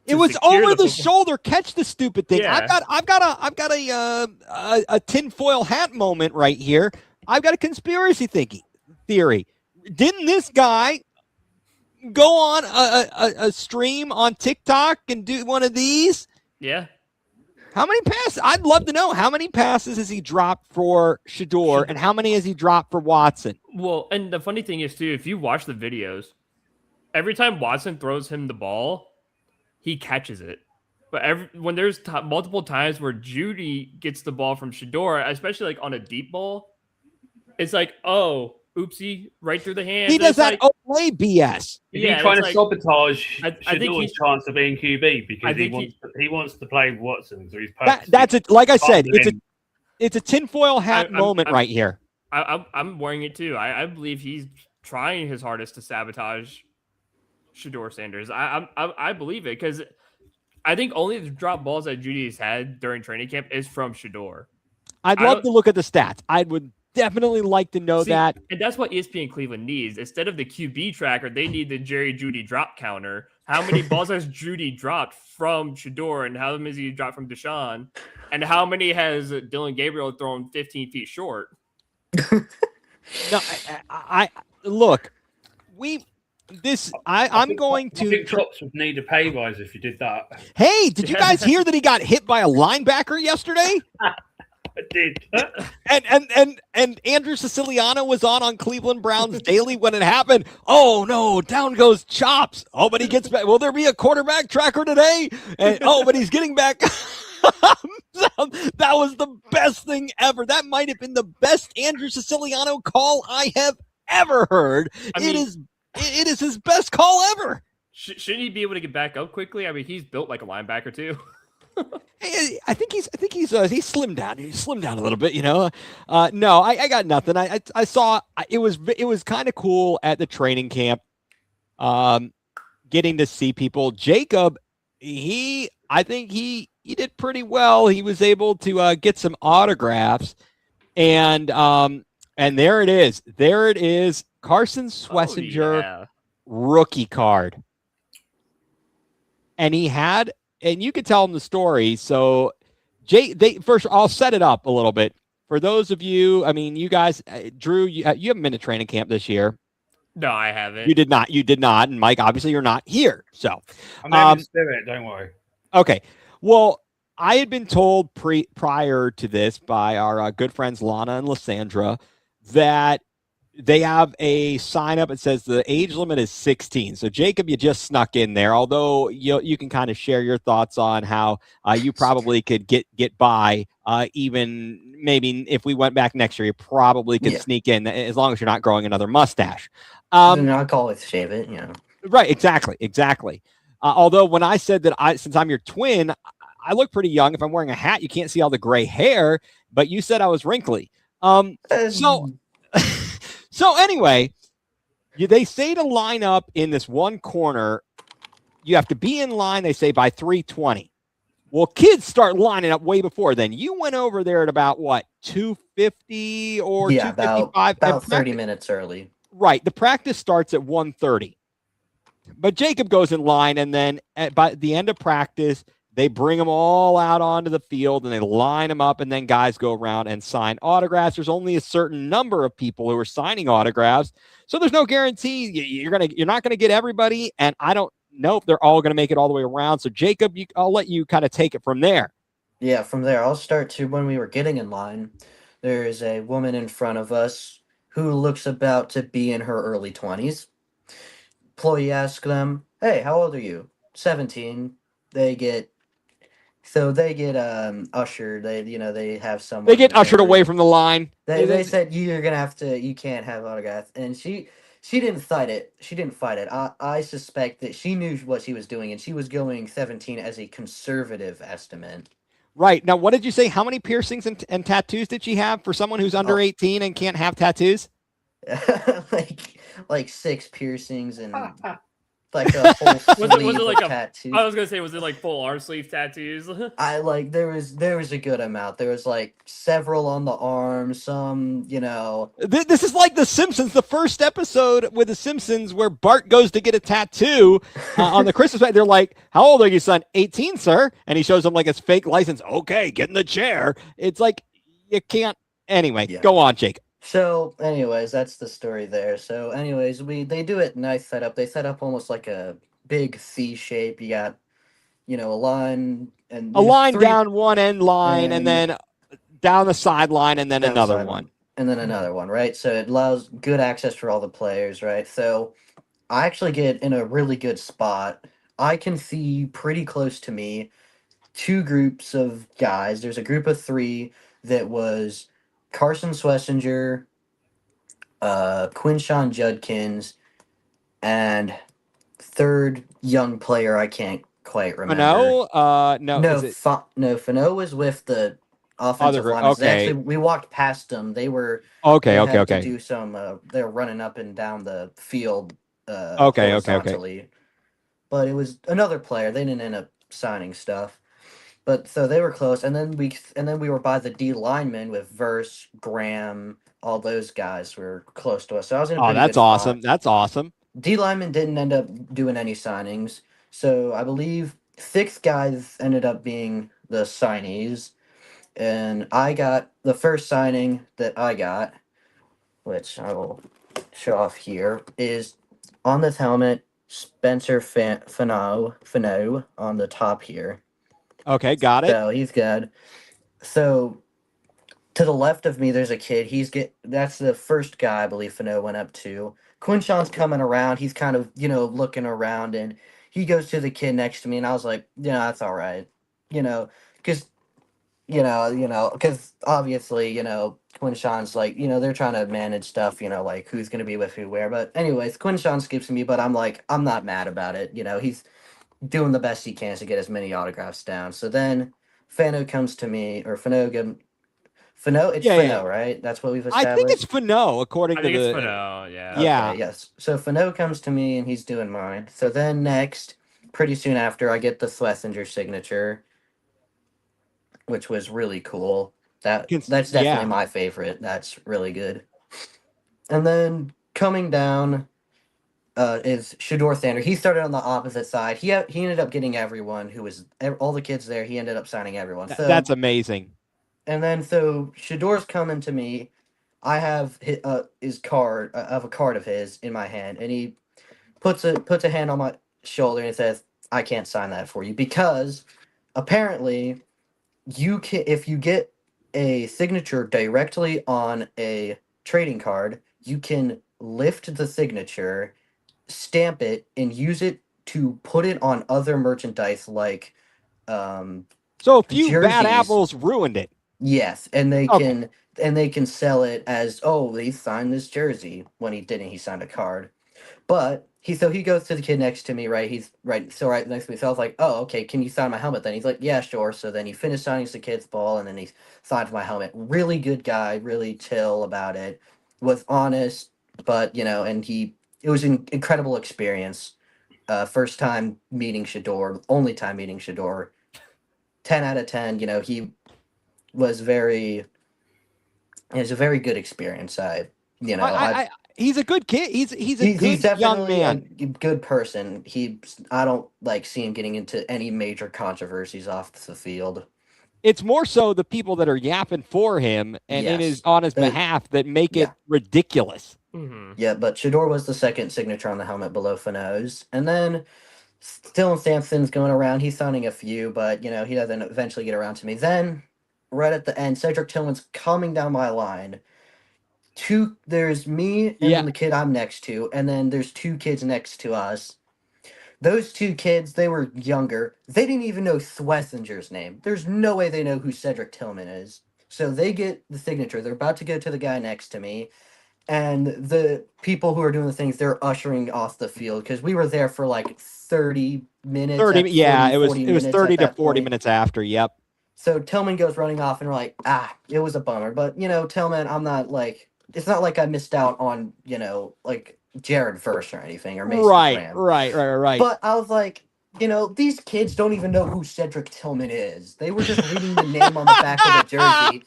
It was over the shoulder. Catch the stupid thing. Yeah. I've got a tinfoil hat moment right here. I've got a conspiracy theory. Didn't this guy go on a stream on TikTok and do one of these? Yeah. How many passes? I'd love to know how many passes has he dropped for Shedeur and how many has he dropped for Watson? Well, and the funny thing is too, if you watch the videos, every time Watson throws him the ball, he catches it. But when there's multiple times where Judy gets the ball from Shedeur, especially like on a deep ball, it's like, oh, oopsie, right through the hands. He does that Olay BS. Is he trying to sabotage Shedeur's chance of being QB because he wants to play Watson? So he's that's it. Like I said, it's a tinfoil hat moment right here. I'm wearing it too. I believe he's trying his hardest to sabotage Shedeur Sanders. I believe it because I think only the drop balls that Judy's had during training camp is from Shedeur. I'd love to look at the stats. I would definitely like to know that. And that's what ESPN Cleveland needs. Instead of the QB tracker, they need the Jerry Judy drop counter. How many balls has Judy dropped from Shedeur, and how many has he dropped from Deshaun? And how many has Dylan Gabriel thrown 15 feet short? No, I look, I'm going to. I think Chops would need a pay rise if you did that. Hey, did you guys hear that he got hit by a linebacker yesterday? I did. And Andrew Siciliano was on Cleveland Browns Daily when it happened. Oh no, down goes Chops. Oh, but he gets back. Will there be a quarterback tracker today? And but he's getting back. That was the best thing ever. That might have been the best Andrew Siciliano call I have ever heard. It is his best call ever. Shouldn't he be able to get back up quickly? I mean, he's built like a linebacker too. I think he's slimmed down. He slimmed down a little bit, you know. No, I got nothing. I saw it was kind of cool at the training camp, getting to see people. Jacob, I think he did pretty well. He was able to get some autographs, and there it is, Carson Schlesinger rookie card, and he had. And you could tell them the story. So, first, I'll set it up a little bit. For those of you, I mean, you guys, Drew, you haven't been to training camp this year. No, I haven't. You did not. And Mike, obviously, you're not here. So, I'm in spirit, don't worry. Okay. Well, I had been told prior to this by our good friends Lana and Lysandra that they have a sign up. It says the age limit is 16. So Jacob, you just snuck in there. Although you can kind of share your thoughts on how you probably could get by. Even maybe if we went back next year, you probably could sneak in as long as you're not growing another mustache. Then I'll call it shave it. Right. Exactly. Although when I said that since I'm your twin, I look pretty young. If I'm wearing a hat, you can't see all the gray hair. But you said I was wrinkly. So anyway, They say to line up in this one corner. You have to be in line, they say, by 3:20. Well, kids start lining up way before then. You went over there at about what, 2:50 or Yeah, 2:55? about 30 minutes early. Right. The practice starts at 1:30. But Jacob goes in line, and then by the end of practice, they bring them all out onto the field and they line them up, and then guys go around and sign autographs. There's only a certain number of people who are signing autographs, so there's no guarantee you're not gonna get everybody, and I don't know if they're all gonna make it all the way around. So Jacob, I'll let you kind of take it from there. Yeah, from there, I'll start to when we were getting in line. There is a woman in front of us who looks about to be in her early 20s. Employee asks them, "Hey, how old are you?" 17. They get ushered. They have They someone get ushered away there. from the line. They said you're gonna have to. You can't have autographs, and she didn't fight it. She didn't fight it. I suspect that she knew what she was doing, and she was going 17 as a conservative estimate. Right. Now, what did you say? How many piercings and tattoos did she have for someone who's under Oh, 18 and can't have tattoos? like 6 piercings and like a whole sleeve of like tattoos. I was gonna say, was it like full arm sleeve tattoos? I like there was a good amount. There was like several on the arm, some, This is like The Simpsons, the first episode with The Simpsons where Bart goes to get a tattoo on the Christmas night. They're like, "How old are you, son?" 18, sir. And he shows him like his fake license. Okay, get in the chair. It's like you can't. Anyway, Yeah. go on, Jake. So, anyways, that's the story there. So, anyways, they do it nice setup. They set up almost like a big C shape. You got, a line and A there's line 3 down one end line, and then down the sideline, and then down the another sideline, one. and then another one, right? So it allows good access for all the players, right? So I actually get in a really good spot. I can see pretty close to me 2 groups of guys. There's a group of 3 that was Carson Schlesinger, Quinshawn Judkins, and third young player I can't quite remember. No, no, No, is it no, Fano was with the other offensive group? linemen. Okay, We walked past them. okay, They okay, had to okay, do some. They were running up and down the field okay, okay, okay. horizontally, but it was another player. They didn't end up signing stuff. But so they were close, and then we were by the D linemen with Verse, Graham, all those guys were close to us. So I was in a Oh, pretty good that's spot. awesome. That's awesome. D lineman didn't end up doing any signings, so I believe 6 guys ended up being the signees, and I got the first signing that I got, which I will show off here, is on this helmet Spencer Fano on the top here. Okay, got it. So he's good. So to the left of me, there's a kid. That's the first guy I believe Fano went up to. Quinshawn's coming around. He's kind of looking around, and he goes to the kid next to me, and I was like, that's all right, because because obviously Quinshawn's like they're trying to manage stuff, like who's gonna be with who where. But anyways, Quinshawn skips me, but I'm like I'm not mad about it. He's doing the best he can to get as many autographs down. So then Fano comes to me, or Fano, it's Yeah, yeah, Fano, yeah. right? That's what we've I think it's established. Fano, according I to think it's the. for now. Yeah. Yeah. Okay, yes. So Fano comes to me and he's doing mine. So then next, pretty soon after, I get the Schlesinger signature, which was really cool. That's definitely Yeah. my favorite. That's really good. And then coming down is Shador Thander. He started on the opposite side. He ended up getting everyone who was all the kids there. He ended up signing everyone. That's amazing. And then so Shador's coming to me. I have his card. I have a card of his in my hand, and he puts a hand on my shoulder and says, "I can't sign that for you because apparently you can if you get a signature directly on a trading card, you can lift the signature, stamp it, and use it to put it on other merchandise like um, So a few bad jerseys. apples ruined it. Yes, Okay. and they can sell it as, oh, he signed this jersey when he didn't. He signed a card. But he goes to the kid next to me, right? He's right next to me. So I was like, oh, okay, can you sign my helmet then? He's like, yeah, sure. So then he finished signing the kid's ball, and then he signed my helmet. Really good guy, really chill about it. Was honest, but and it was an incredible experience. First time meeting Shador, only time meeting Shador. 10 out of 10. He was very. It was a very good experience. He's a good kid. He's a He's good young definitely a man. good person. I don't like see him getting into any major controversies off the field. It's more so the people that are yapping for him and Yes. on his behalf that make it Yeah. ridiculous. Mm-hmm. Yeah, but Shador was the second signature on the helmet below Fano's. And then Dylan Sampson's going around. He's signing a few, but he doesn't eventually get around to me. Then, right at the end, Cedric Tillman's coming down my line. There's me and Yeah. then the kid I'm next to, and then there's two kids next to us. Those two kids, they were younger. They didn't even know Schwesinger's name. There's no way they know who Cedric Tillman is. So they get the signature. They're about to go to the guy next to me. And the people who are doing the things, they're ushering off the field because we were there for like 30 minutes. 30, yeah, 40 it was minutes 30 at to that 40 point. minutes after. Yep. So Tillman goes running off, and we're like, it was a bummer. But, Tillman, I'm not like, it's not like I missed out on, like Jared Verse or anything, or Mason Graham. Right. But I was like, these kids don't even know who Cedric Tillman is. They were just reading the name on the back of the jersey,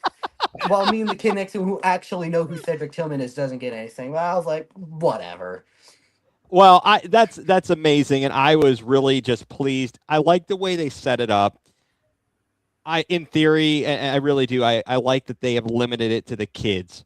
while me and the kid next to him who actually know who Cedric Tillman is doesn't get anything. Well, I was like, whatever. Well, that's amazing, and I was really just pleased. I like the way they set it up. In theory, and I really do. I like that they have limited it to the kids,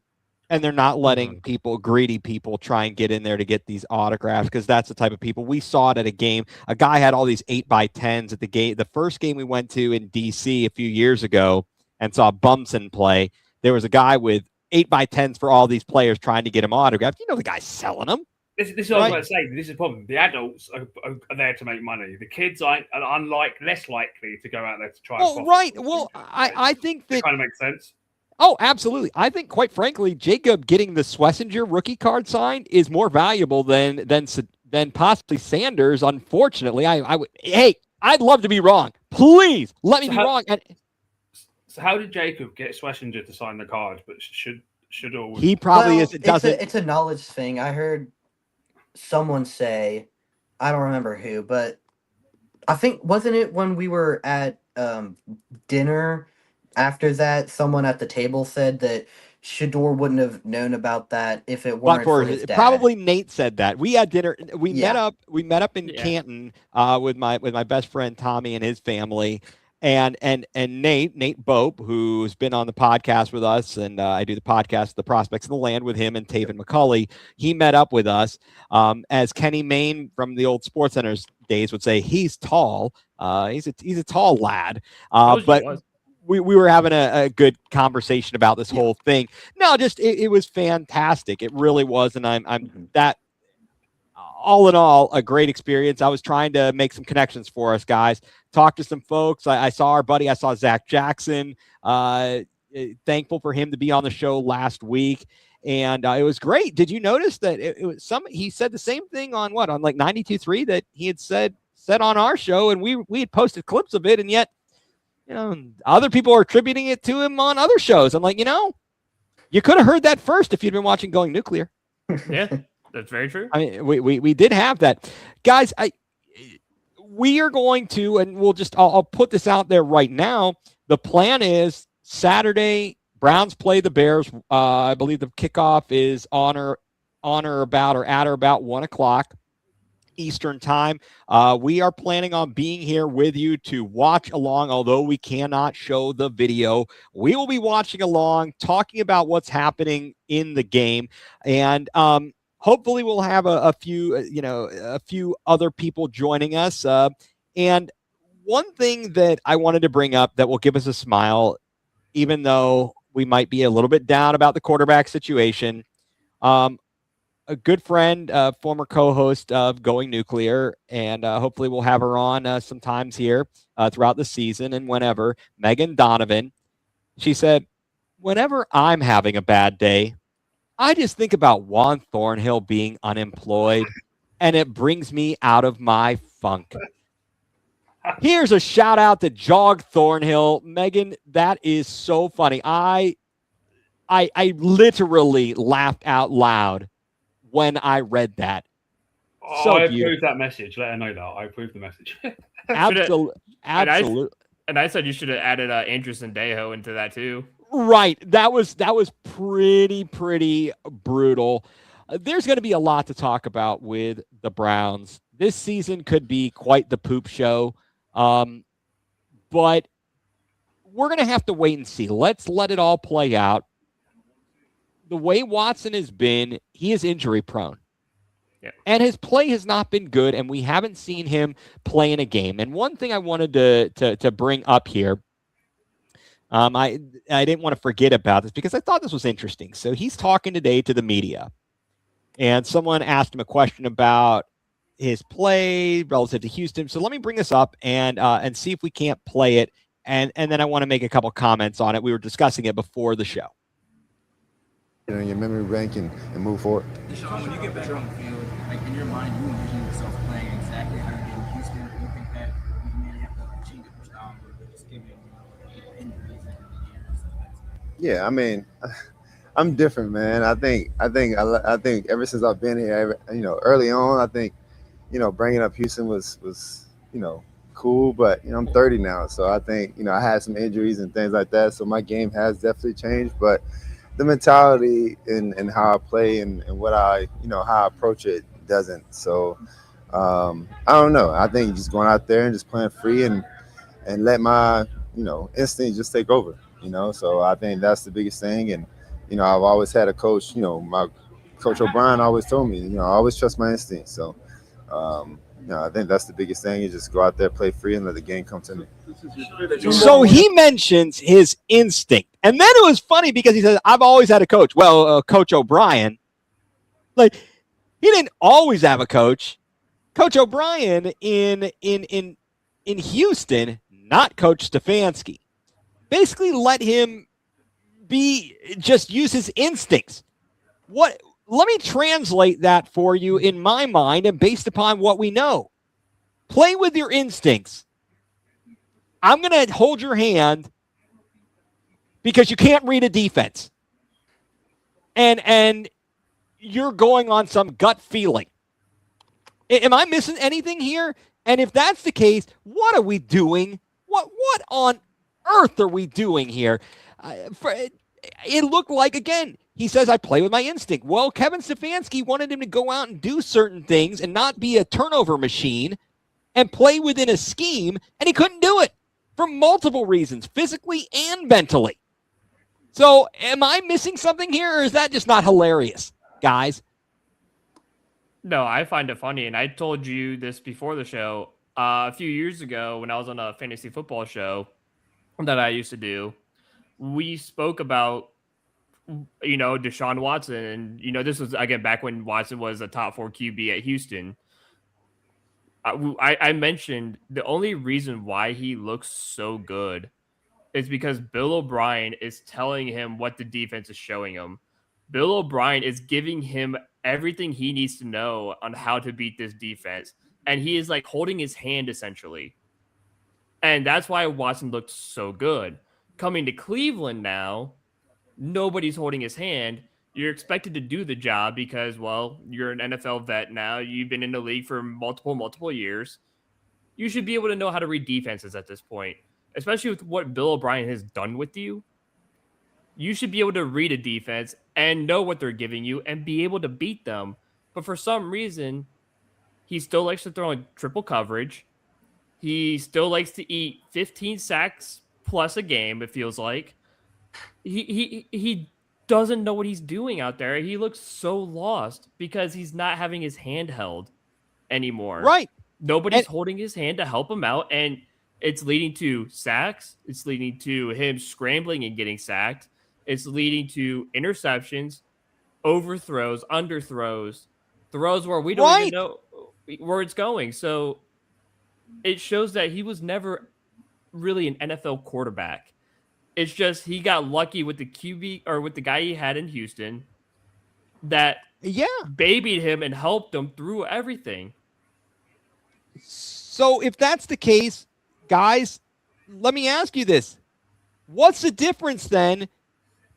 and they're not letting greedy people try and get in there to get these autographs, because that's the type of people we saw it at a game. A guy had all these 8x10s at the game. The first game we went to in DC a few years ago and saw Bumson play. There was a guy with 8x10s for all these players trying to get him autographed. The guy's selling them. This is what I was going to say. This is the problem. The adults are there to make money. The kids are less likely to go out there to try. Right. Well, I think that kind of makes sense. Oh, absolutely. I think, quite frankly, Jacob getting the Schlesinger rookie card signed is more valuable than possibly Sanders. Unfortunately, I'd love to be wrong. Please let me be wrong. So how did Jacob get Schlesinger to sign the card? But should all he probably doesn't. It's a knowledge thing. I heard someone say, I don't remember who, but I think, wasn't it when we were at dinner? After that, someone at the table said that Shador wouldn't have known about that if it weren't for his dad. Probably Nate said that. We had dinner. We met up in Canton with my best friend Tommy and his family, and Nate Bope, who's been on the podcast with us, and I do the podcast The Prospects of the Land with him and Taven McCulley. He met up with us, as Kenny Mayne from the old Sports Centers days would say. He's tall. He's a tall lad, but. We were having a good conversation about this whole thing. No, just it was fantastic. It really was, and I'm that. All in all, a great experience. I was trying to make some connections for us guys. Talk to some folks. I saw our buddy. I saw Zach Jackson. Thankful for him to be on the show last week, and it was great. Did you notice that it was he said the same thing on like 92.3 that he had said on our show, and we had posted clips of it, and yet. Other people are attributing it to him on other shows. I'm like, you could have heard that first if you'd been watching Going Nuclear. Yeah, that's very true. I mean, we did have that. Guys, we are going to, and I'll put this out there right now. The plan is Saturday, Browns play the Bears. I believe the kickoff is on or about 1:00 Eastern time. We are planning on being here with you to watch along, although we cannot show the video. We will be watching along, talking about what's happening in the game, and hopefully we'll have a few other people joining us. And one thing that I wanted to bring up that will give us a smile, even though we might be a little bit down about the quarterback situation. A good friend, former co-host of Going Nuclear, and hopefully we'll have her on sometimes here throughout the season and whenever, Megan Donovan. She said, whenever I'm having a bad day, I just think about Juan Thornhill being unemployed, and it brings me out of my funk. Here's a shout out to Jog Thornhill. Megan, that is so funny. I literally laughed out loud when I read that. So I beautiful. approve that message. Let her know that. I approve the message. Absolutely. Absolutely. And I said you should have added Andrew Sandejo into that too. Right. That was pretty brutal. There's going to be a lot to talk about with the Browns. This season could be quite the poop show. But we're going to have to wait and see. Let's let it all play out. The way Watson has been, he is injury prone. Yeah. And his play has not been good, and we haven't seen him play in a game. And one thing I wanted to bring up here, I didn't want to forget about this because I thought this was interesting. So he's talking today to the media, and someone asked him a question about his play relative to Houston. So let me bring this up and see if we can't play it, and then I want to make a couple comments on it. We were discussing it before the show. In your memory bank and move forward. Deshaun, when you get back on the field, like in your mind, you envision yourself playing exactly how you did in Houston. Do you think that you may have to change your style a little bit, just given injuries and years? Yeah, I mean, I'm different, man. I think ever since I've been here, early on, I think, bringing up Houston was cool, but I'm 30 now, so I think I had some injuries and things like that, so my game has definitely changed, but the mentality and how I play and what I how I approach it doesn't. So I don't know. I think just going out there and just playing free and let my instinct just take over. So I think that's the biggest thing. And I've always had a coach. My coach O'Brien always told me I always trust my instincts. So I think that's the biggest thing. You just go out there, play free, and let the game come to me. So he mentions his instinct. And then it was funny because he says, I've always had a coach. Well, Coach O'Brien, he didn't always have a coach. Coach O'Brien in Houston, not Coach Stefanski, basically let him just use his instincts. Let me translate that for you in my mind and based upon what we know. Play with your instincts. I'm going to hold your hand because you can't read a defense. And you're going on some gut feeling. Am I missing anything here? And if that's the case, what are we doing? What on earth are we doing here? It looked like, again, he says, I play with my instinct. Well, Kevin Stefanski wanted him to go out and do certain things and not be a turnover machine and play within a scheme, and he couldn't do it for multiple reasons, physically and mentally. So am I missing something here, or is that just not hilarious, guys? No, I find it funny, and I told you this before the show. A few years ago when I was on a fantasy football show that I used to do, we spoke about Deshaun Watson, and this was again back when Watson was a top 4 QB at Houston. I mentioned the only reason why he looks so good is because Bill O'Brien is telling him what the defense is showing him. Bill O'Brien is giving him everything he needs to know on how to beat this defense, and he is holding his hand essentially, and that's why Watson looked so good. Coming to Cleveland now, nobody's holding his hand. You're expected to do the job because, well, you're an NFL vet now. You've been in the league for multiple years. You should be able to know how to read defenses at this point, especially with what Bill O'Brien has done with you. You should be able to read a defense and know what they're giving you and be able to beat them. But for some reason, he still likes to throw in triple coverage. He still likes to eat 15 sacks plus a game, it feels like. He doesn't know what he's doing out there. He looks so lost because he's not having his hand held anymore. Right. Nobody's holding his hand to help him out, and it's leading to sacks. It's leading to him scrambling and getting sacked. It's leading to interceptions, overthrows, underthrows, throws where we don't even know where it's going. So it shows that he was never really an NFL quarterback. It's just he got lucky with the QB or with the guy he had in Houston that babied him and helped him through everything. So if that's the case, guys, let me ask you this. What's the difference then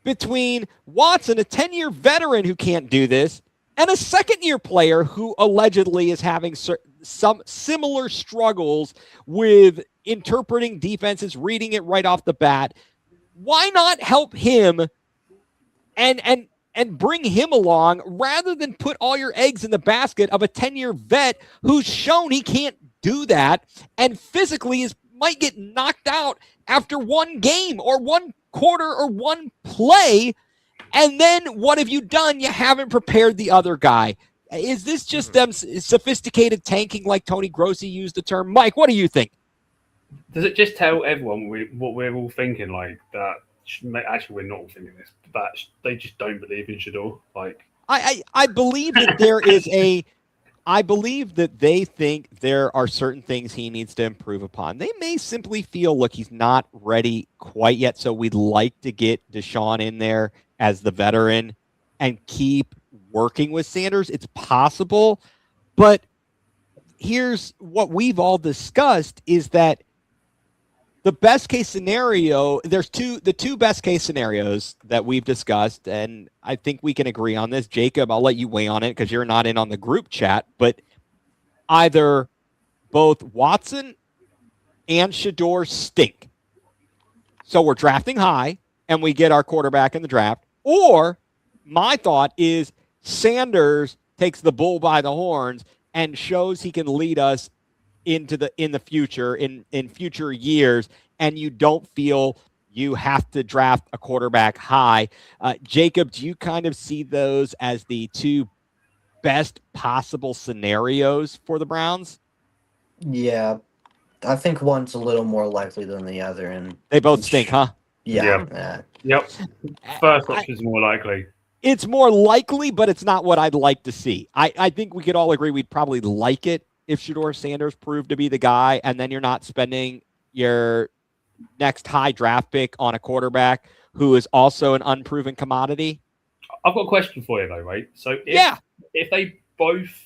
between Watson, a 10-year veteran who can't do this, and a second-year player who allegedly is having some similar struggles with interpreting defenses, reading it right off the bat. Why not help him and bring him along rather than put all your eggs in the basket of a 10-year vet who's shown he can't do that and physically might get knocked out after one game or one quarter or one play? And then what have you done? You haven't prepared the other guy. Is this just them sophisticated tanking like Tony Grossi used the term? Mike, what do you think? Does it just tell everyone what we're all thinking? Like that? Actually, we're not all thinking this. That they just don't believe in Shedeur. Like I believe that there is I believe that they think there are certain things he needs to improve upon. They may simply feel, look, he's not ready quite yet, so we'd like to get Deshaun in there as the veteran and keep working with Sanders. It's possible, but here's what we've all discussed is that the best case scenario, the two best case scenarios that we've discussed, and I think we can agree on this. Jacob, I'll let you weigh on it because you're not in on the group chat, but either both Watson and Shedeur stink. So we're drafting high and we get our quarterback in the draft. Or my thought is Sanders takes the bull by the horns and shows he can lead us in the future, in future years, and you don't feel you have to draft a quarterback high. Jacob, do you kind of see those as the two best possible scenarios for the Browns? Yeah, I think one's a little more likely than the other, and they both stink, huh? Yeah. Yep. First option is more likely. It's more likely, but it's not what I'd like to see. I think we could all agree we'd probably like it if Shedeur Sanders proved to be the guy, and then you're not spending your next high draft pick on a quarterback who is also an unproven commodity. I've got a question for you, though, right? So if they both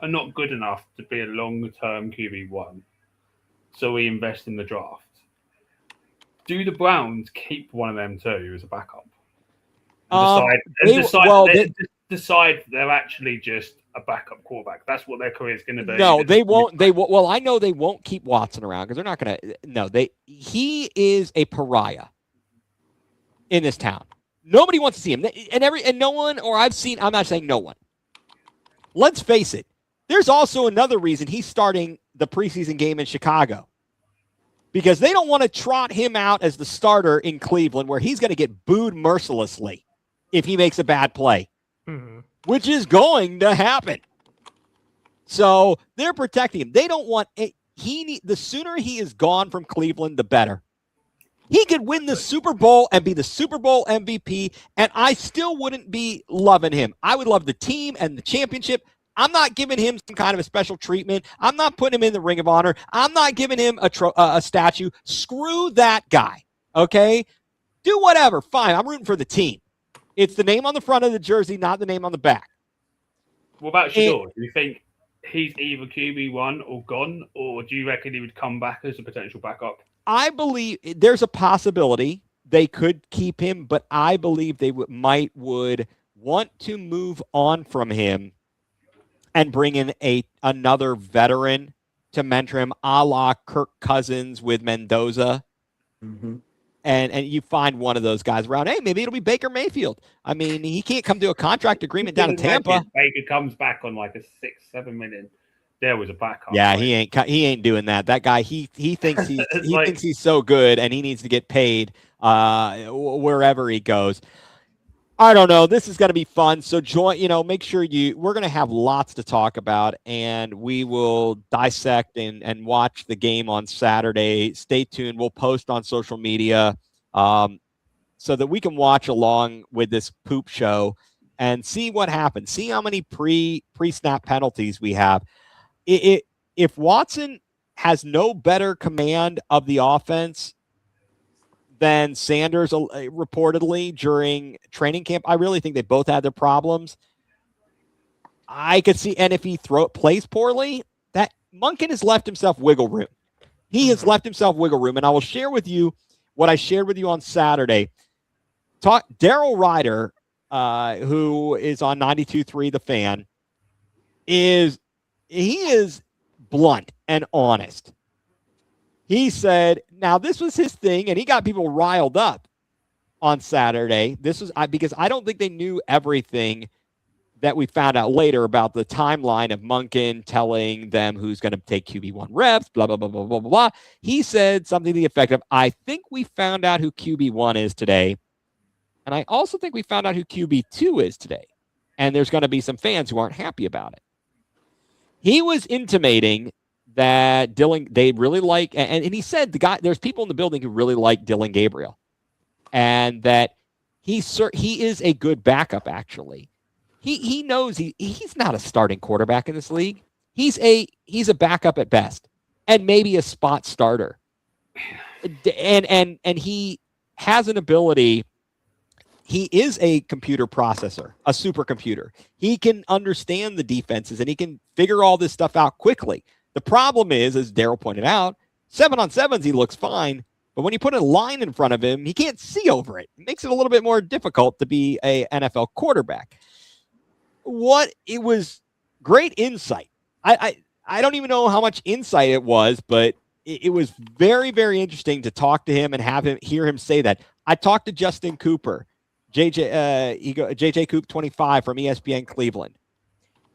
are not good enough to be a long-term QB1, so we invest in the draft, do the Browns keep one of them too as a backup? Decide they're actually just a backup quarterback. That's what their career is going to be. No, they won't. Well, I know they won't keep Watson around because they're not going to. No, he is a pariah in this town. Nobody wants to see him, and no one. Or I'm not saying no one. Let's face it. There's also another reason he's starting the preseason game in Chicago because they don't want to trot him out as the starter in Cleveland, where he's going to get booed mercilessly if he makes a bad play. Mm-hmm. Which is going to happen. So they're protecting him. They don't want it. The sooner he is gone from Cleveland, the better. He could win the Super Bowl and be the Super Bowl MVP, and I still wouldn't be loving him. I would love the team and the championship. I'm not giving him some kind of a special treatment. I'm not putting him in the Ring of Honor. I'm not giving him a statue. Screw that guy, okay? Do whatever. Fine. I'm rooting for the team. It's the name on the front of the jersey, not the name on the back. What about Shedeur? Do you think he's either QB1 or gone, or do you reckon he would come back as a potential backup? I believe there's a possibility they could keep him, but I believe they would want to move on from him and bring in another veteran to mentor him, a la Kirk Cousins with Mendoza. Mm-hmm. And you find one of those guys around. Hey, maybe it'll be Baker Mayfield. I mean, he can't come to a contract agreement down in Tampa. Baker comes back on like a 6-7 million. There was a backup. Yeah, right? He ain't doing that. That guy, he thinks thinks he's so good, and he needs to get paid wherever he goes. I don't know. This is going to be fun. So make sure we're going to have lots to talk about, and we will dissect and watch the game on Saturday. Stay tuned. We'll post on social media so that we can watch along with this poop show and see what happens. See how many pre-snap penalties we have. If Watson has no better command of the offense than Sanders reportedly during training camp, I really think they both had their problems. I could see, and if he plays poorly, that Monken has left himself wiggle room. He has left himself wiggle room, and I will share with you what I shared with you on Saturday. Daryl Ryder who is on 92.3 The Fan, is blunt and honest. He said, now this was his thing, and he got people riled up on Saturday. This was because I don't think they knew everything that we found out later about the timeline of Monken telling them who's going to take QB1 reps, blah, blah, blah, blah, blah, blah. He said something to the effect of, I think we found out who QB1 is today. And I also think we found out who QB2 is today. And there's going to be some fans who aren't happy about it. He was intimating that they really like, and he said there's people in the building who really like Dylan Gabriel. And that he is a good backup, actually. He knows he's not a starting quarterback in this league. He's a backup at best, and maybe a spot starter. And he has an ability. He is a computer processor, a supercomputer. He can understand the defenses, and he can figure all this stuff out quickly. The problem is, as Daryl pointed out, 7-on-7s he looks fine, but when you put a line in front of him, he can't see over it. It makes it a little bit more difficult to be a NFL quarterback. It was great insight. I don't even know how much insight it was, but it was very, very interesting to talk to him and hear him say that. I talked to Justin Cooper, JJ Coop 25 from ESPN Cleveland,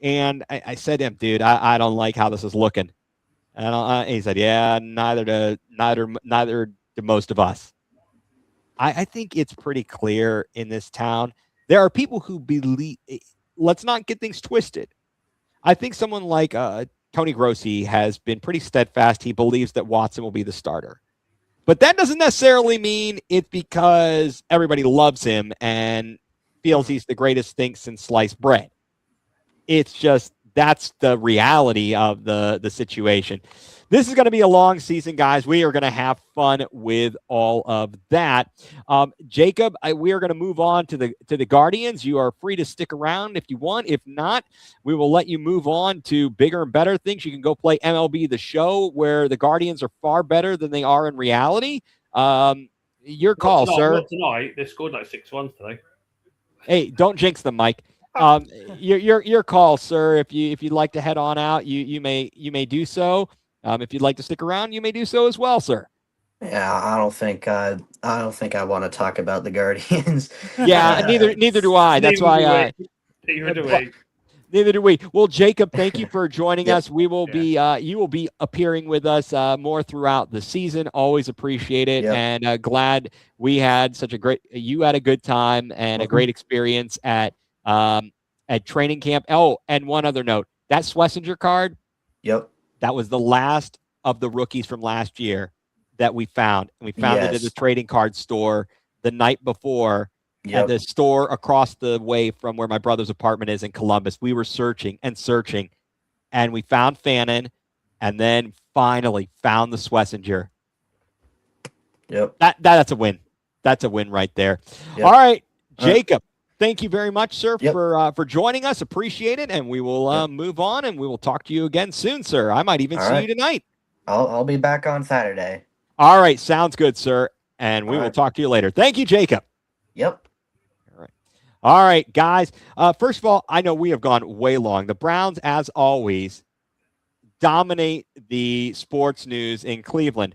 and I said to him, dude, I don't like how this is looking. And he said, yeah, neither do most of us. I think it's pretty clear in this town. There are people who believe. Let's not get things twisted. I think someone like Tony Grossi has been pretty steadfast. He believes that Watson will be the starter. But that doesn't necessarily mean it's because everybody loves him and feels he's the greatest thing since sliced bread. It's just that's the reality of the situation. This is going to be a long season, guys. We are going to have fun with all of that. Jacob, we are going to move on to the Guardians. You are free to stick around if you want. If not, we will let you move on to bigger and better things. You can go play MLB The Show, where the Guardians are far better than they are in reality. Your call, sir. Not tonight. They scored like 6-1 today. Hey, don't jinx them, Mike. Your call, sir. If you'd like to head on out, you may do so. If you'd like to stick around, you may do so as well, sir. Yeah, I don't think I want to talk about the Guardians. Yeah, neither do I. That's why. Neither do we. Well, Jacob, thank you for joining us. We will be you will be appearing with us more throughout the season. Always appreciate it, and glad we had you had a good time and a great experience at training camp. Oh, and one other note: that Schlesinger card. Yep. That was the last of the rookies from last year that we found. And we found it at the trading card store the night before at the store across the way from where my brother's apartment is in Columbus. We were searching, and we found Fannin, and then finally found the Schlesinger. Yep. That's a win. That's a win right there. Yep. All right, Jacob. Thank you very much, sir, for joining us. Appreciate it, and we will move on, and we will talk to you again soon, sir. I might even see you tonight. I'll be back on Saturday. All right, sounds good, sir, and we will talk to you later. Thank you, Jacob. Yep. All right, guys. First of all, I know we have gone way long. The Browns, as always, dominate the sports news in Cleveland.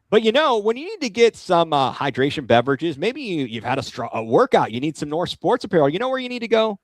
But, when you need to get some hydration beverages, maybe you've had a workout, you need some more sports apparel, you know where you need to go?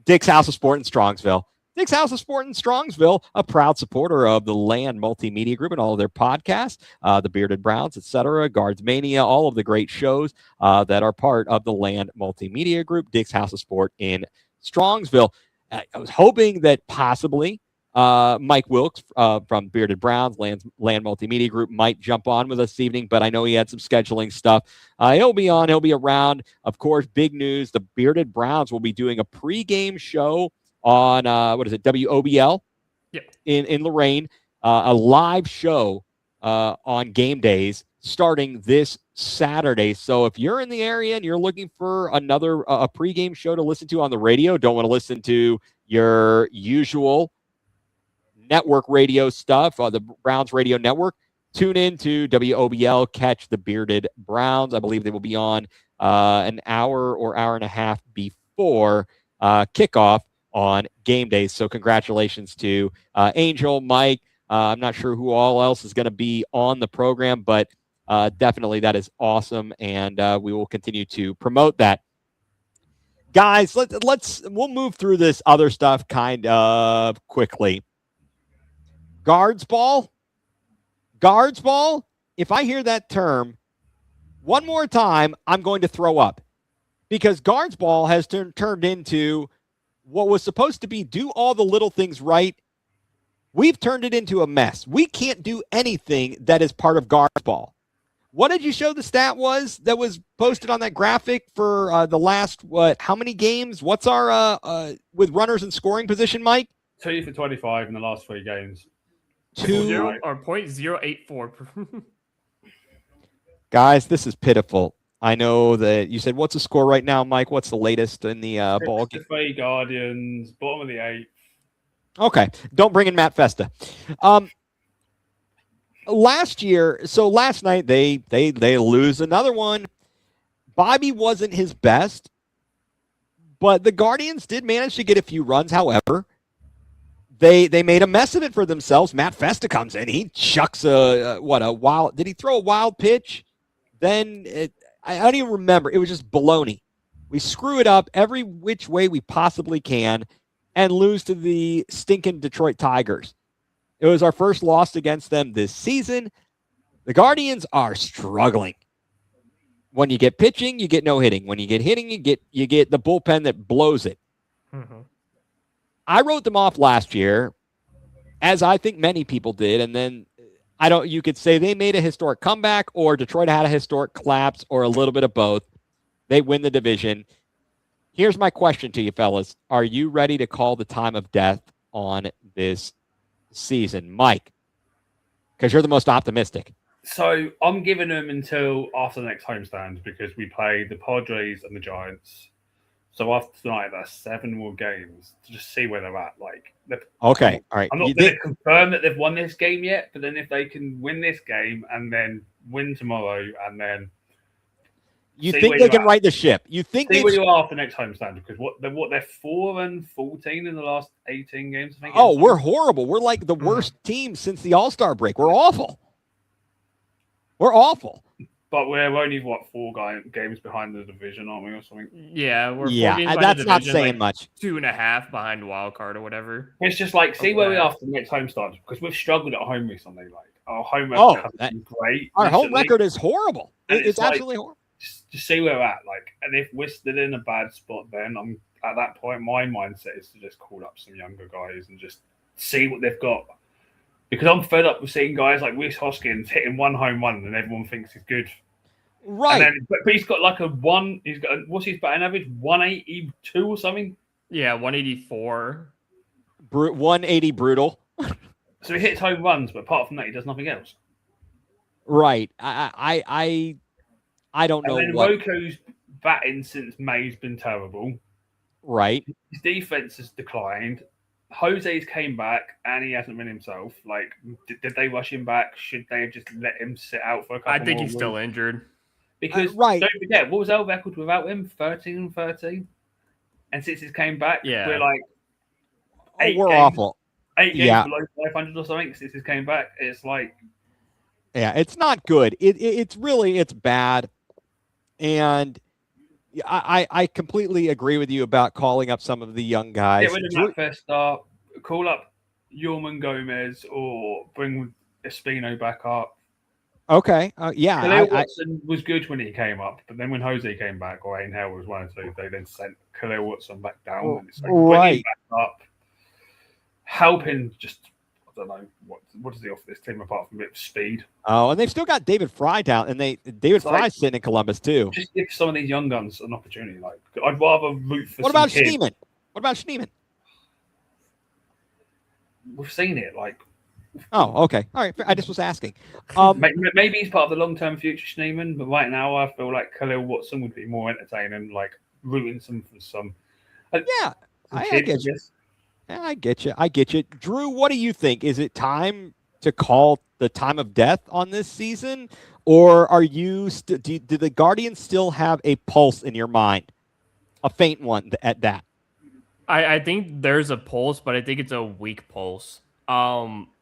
Dick's House of Sport in Strongsville. Dick's House of Sport in Strongsville, a proud supporter of the Land Multimedia Group and all of their podcasts, the Bearded Browns, etc., Guards Mania, all of the great shows that are part of the Land Multimedia Group, Dick's House of Sport in Strongsville. I was hoping that possibly Mike Wilkes from Bearded Browns, Land Multimedia Group, might jump on with us this evening, but I know he had some scheduling stuff. He'll be on. He'll be around. Of course, big news, the Bearded Browns will be doing a pregame show on, WOBL in Lorraine, a live show on game days starting this Saturday. So if you're in the area and you're looking for another a pregame show to listen to on the radio, don't want to listen to your usual network radio stuff, the Browns Radio Network, tune in to WOBL, catch the Bearded Browns. I believe they will be on an hour or hour and a half before for kickoff on game day. So congratulations to Angel, Mike. I'm not sure who all else is going to be on the program, but definitely that is awesome, and we will continue to promote that. Guys, we'll move through this other stuff kind of quickly. Guards ball. If I hear that term one more time, I'm going to throw up, because guards ball has turned into what was supposed to be do all the little things right. We've turned it into a mess. We can't do anything that is part of guards ball. What did you show the stat was that was posted on that graphic for the last, how many games? What's our, with runners in scoring position, Mike? 2 for 25 in the last 3 games. 0 or 0.084. Guys, this is pitiful. I know that you said, what's the score right now, Mike? What's the latest in the ball game? 3 Guardians, bottom of the 8th. Okay. Don't bring in Matt Festa. Last night they lose another one. Bobby wasn't his best, but the Guardians did manage to get a few runs. However, they made a mess of it for themselves. Matt Festa comes in. He chucks a wild. Did he throw a wild pitch? Then I don't even remember. It was just baloney. We screw it up every which way we possibly can and lose to the stinking Detroit Tigers. It was our first loss against them this season. The Guardians are struggling. When you get pitching, you get no hitting. When you get hitting, you get the bullpen that blows it. Mm-hmm. I wrote them off last year, as I think many people did, and then you could say they made a historic comeback, or Detroit had a historic collapse, or a little bit of both. They win the division. Here's my question to you, fellas. Are you ready to call the time of death on this season, Mike? Because you're the most optimistic. So I'm giving them until after the next homestand, because we play the Padres and the Giants. So after tonight, that's 7 more games to just see where they're at. Okay, all right. I'm not going to confirm that they've won this game yet, but then if they can win this game and then win tomorrow, and then you think they can right the ship? You think see where you are for next homestand, because they're 4 and 14 in the last 18 games. I think. Oh, we're horrible. We're like the worst team since the All-Star break. We're awful. But we're only 4 games behind the division, aren't we, or something? Yeah, we're 4 games and behind that's the not division, saying much. 2.5 behind wild card or whatever. It's just see where we are for the next homestand, because we've struggled at home recently. Our home record has been great. Our home record is horrible. It's absolutely horrible. Just see where we're at, and if we're still in a bad spot, then I'm at that point. My mindset is to just call up some younger guys and just see what they've got, because I'm fed up with seeing guys like Wes Hoskins hitting 1 home run and everyone thinks he's good. Right. And then, but he's got he's got what's his batting average? 182 or something? Yeah, 184. 180 brutal. So he hits home runs, but apart from that, he does nothing else. Right. I don't know. And then Roko's batting since May's been terrible. Right. His defense has declined. Jose's came back and he hasn't been himself. Did they rush him back? Should they have just let him sit out for a couple? I think he's still injured. Because don't forget, what was our record without him? 13-13. And since he's came back, we're we're awful. 8 games below 500 or something since he's came back. It's it's not good. It's bad. And I completely agree with you about calling up some of the young guys. Get rid of Matt Festa, call up Yorman Gomez, or bring Espino back up. Okay. Khalil Watson was good when he came up, but then when Jose came back, or Angel was 1 and 2, they then sent Khalil Watson back down. And it's bring him back up, helping just, I don't know, what does he offer this team apart from a bit of speed? Oh, and they've still got David Fry down, and David Fry's sitting in Columbus too. Just give some of these young guns an opportunity. I'd rather root for. What about Schneemann? We've seen it. Oh, okay. All right. I just was asking. Maybe he's part of the long-term future, Schneemann, but right now I feel like Khalil Watson would be more entertaining, rooting for some. I get you. I get you. Drew, what do you think? Is it time to call the time of death on this season, or are you do the Guardians still have a pulse in your mind? a faint one at that. I think there's a pulse, but I think it's a weak pulse. Again,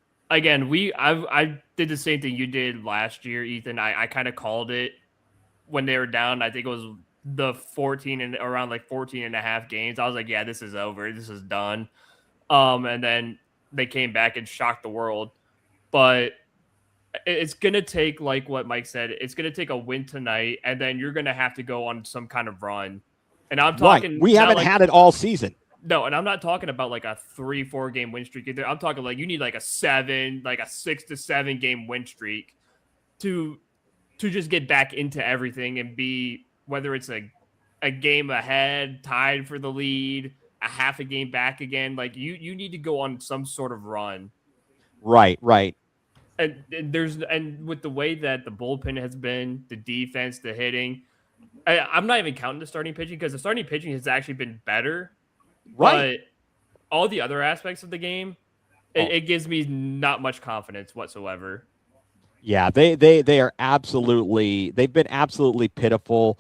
I did the same thing you did last year, Ethan. I kind of called it when they were down. I think it was the 14 and around like 14 and a half games. I was like, yeah, this is over. This is done. And then they came back and shocked the world. But it's going to take, like what Mike said, it's going to take a win tonight, and then you're going to have to go on some kind of run. And I'm talking, right. We haven't had it all season. No, and I'm not talking about like a 3-4 game win streak either. I'm talking like you need like a 6 to 7 game win streak to just get back into everything and be, whether it's a game ahead, tied for the lead, a half a game back again. Like you need to go on some sort of run. Right. And with the way that the bullpen has been, the defense, the hitting, I'm not even counting the starting pitching, because the starting pitching has actually been better. Right. But all the other aspects of the game, it gives me not much confidence whatsoever. Yeah, they are absolutely, they've been absolutely pitiful.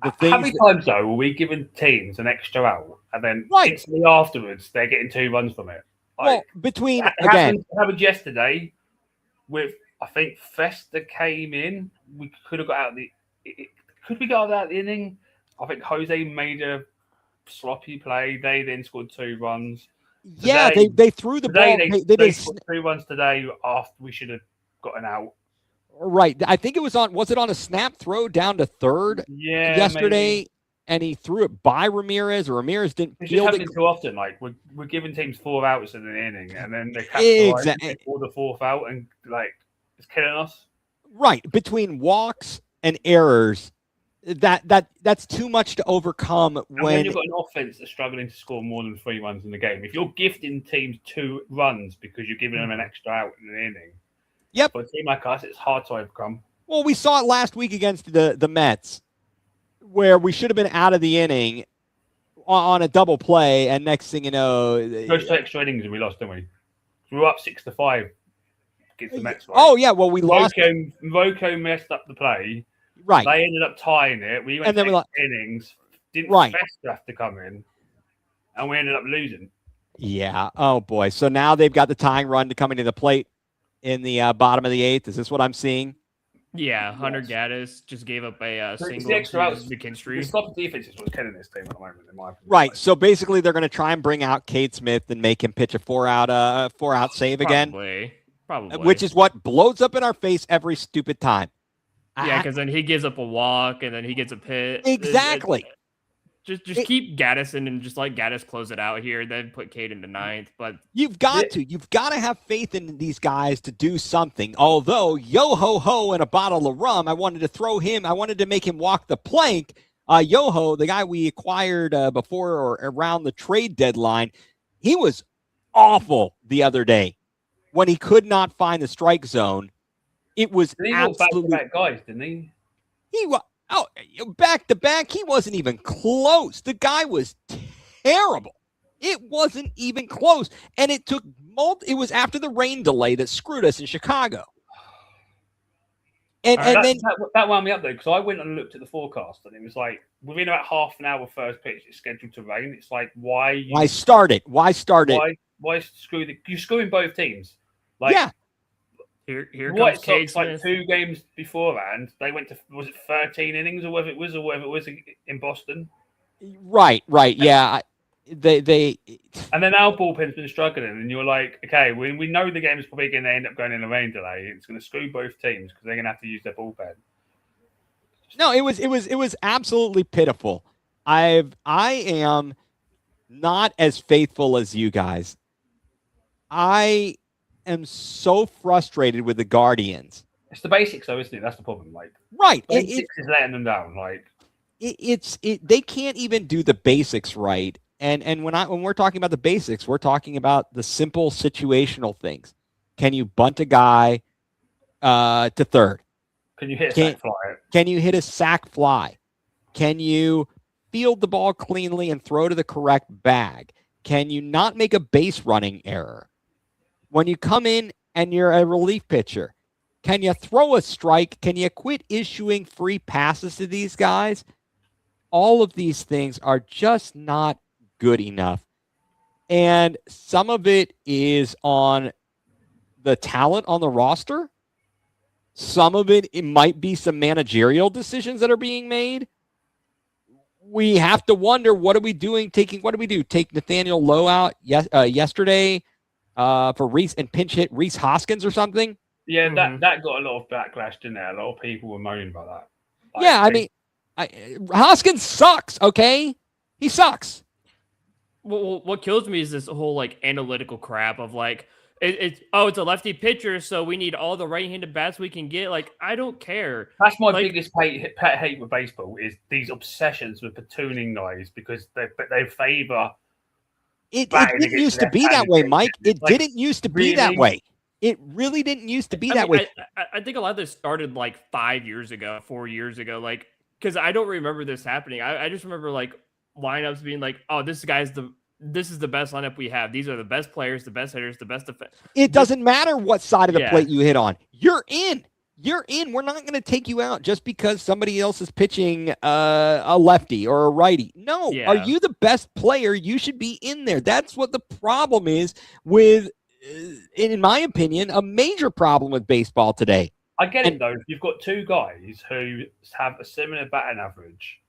How many times though were we giving teams an extra out, and then instantly afterwards they're getting 2 runs from it? Like, well, it happened yesterday with, I think Festa came in. We could have got out could we got out of the inning? I think Jose made a sloppy play. They then scored 2 runs. Today, they threw the ball. They scored 2 runs today after we should have gotten out. Right. I think it was on a snap throw down to third yesterday, maybe. And he threw it by Ramirez, or Ramirez didn't It's field it. happening too often. Like we're giving teams 4 outs in an inning, and then they capitalize for the 4th out, and like it's killing us. Right. Between walks and errors, that's too much to overcome when you've got an offense that's struggling to score more than 3 runs in the game. If you're gifting teams 2 runs because you're giving them an extra out in an inning, for a team like us, it's hard to overcome. Well, we saw it last week against the Mets, where we should have been out of the inning on a double play, and next thing you know, goes to extra innings and we lost, didn't we? We were up 6-5 against the Mets. Right? Oh yeah, well we lost. Rocco messed up the play. Right. They ended up tying it. We went to innings. Didn't Festa have to come in, and we ended up losing. Yeah. Oh boy. So now they've got the tying run to coming to the plate in the bottom of the 8th. Is this what I'm seeing? Yeah, Hunter Gaddis just gave up a single to McKinstry. The stop defense is what's killing this team at the moment, in my opinion. Right. So basically, they're going to try and bring out Cade Smith and make him pitch a 4-out save again. Probably. Which is what blows up in our face every stupid time. Yeah, because then he gives up a walk, and then he gets a pit. Exactly. Just keep Gaddis in and just let Gaddis close it out here, then put Cade into 9th. But you've got to have faith in these guys to do something. Although Yo-Ho-Ho and a bottle of rum, I wanted to make him walk the plank. Yo-Ho, the guy we acquired before or around the trade deadline, he was awful the other day when he could not find the strike zone. It was absolutely back-to-back guys, didn't he? He was back to back. He wasn't even close. The guy was terrible. It wasn't even close, and it took it was after the rain delay that screwed us in Chicago. And then that wound me up though, because I went and looked at the forecast, and it was like within about half an hour first pitch, it's scheduled to rain. It's like why start it? Why screw you're screwing both teams? Like, yeah. Here comes Cade Smith. Like 2 games beforehand, they went to 13 innings or whatever it was in Boston. Right, yeah. They and then our bullpen's been struggling, and you're like, okay, we know the game's probably going to end up going in a rain delay. It's going to screw both teams because they're going to have to use their bullpen. No, it was absolutely pitiful. I am not as faithful as you guys. I am so frustrated with the Guardians. It's the basics, though, isn't it? That's the problem. Like, right, basics is letting them down. Like, they can't even do the basics right. And when we're talking about the basics, we're talking about the simple situational things. Can you bunt a guy to third? Can you hit a sack fly? Can you hit a sack fly? Can you field the ball cleanly and throw to the correct bag? Can you not make a base running error? When you come in and you're a relief pitcher, can you throw a strike? Can you quit issuing free passes to these guys? all of these things are just not good enough. And some of it is on the talent on the roster. Some of it might be some managerial decisions that are being made. We have to wonder, what are we doing? What do we do? Take Nathaniel Lowe out yesterday for Reese and pinch hit Reese Hoskins or something? Yeah, that got a lot of backlash, didn't it? A lot of people were moaning about that. Yeah, I mean, Hoskins sucks, okay? He sucks. Well, what kills me is this whole like analytical crap of like it's a lefty pitcher, so we need all the right-handed bats we can get. Like, I don't care. That's my biggest pet hate with baseball is these obsessions with platooning guys because they favor. It didn't used to be that way, Mike. It didn't used to be that way. It really didn't used to be that way. I think a lot of this started like 4 years ago, like, because I don't remember this happening. I just remember like lineups being like, oh, this is the best lineup we have. These are the best players, the best hitters, the best defense. It doesn't matter what side of the plate you hit on. You're in. You're in. We're not going to take you out just because somebody else is pitching a lefty or a righty. No. Yeah. Are you the best player? You should be in there. That's what the problem is with, in my opinion, a major problem with baseball today. I get it, though. You've got two guys who have a similar batting average,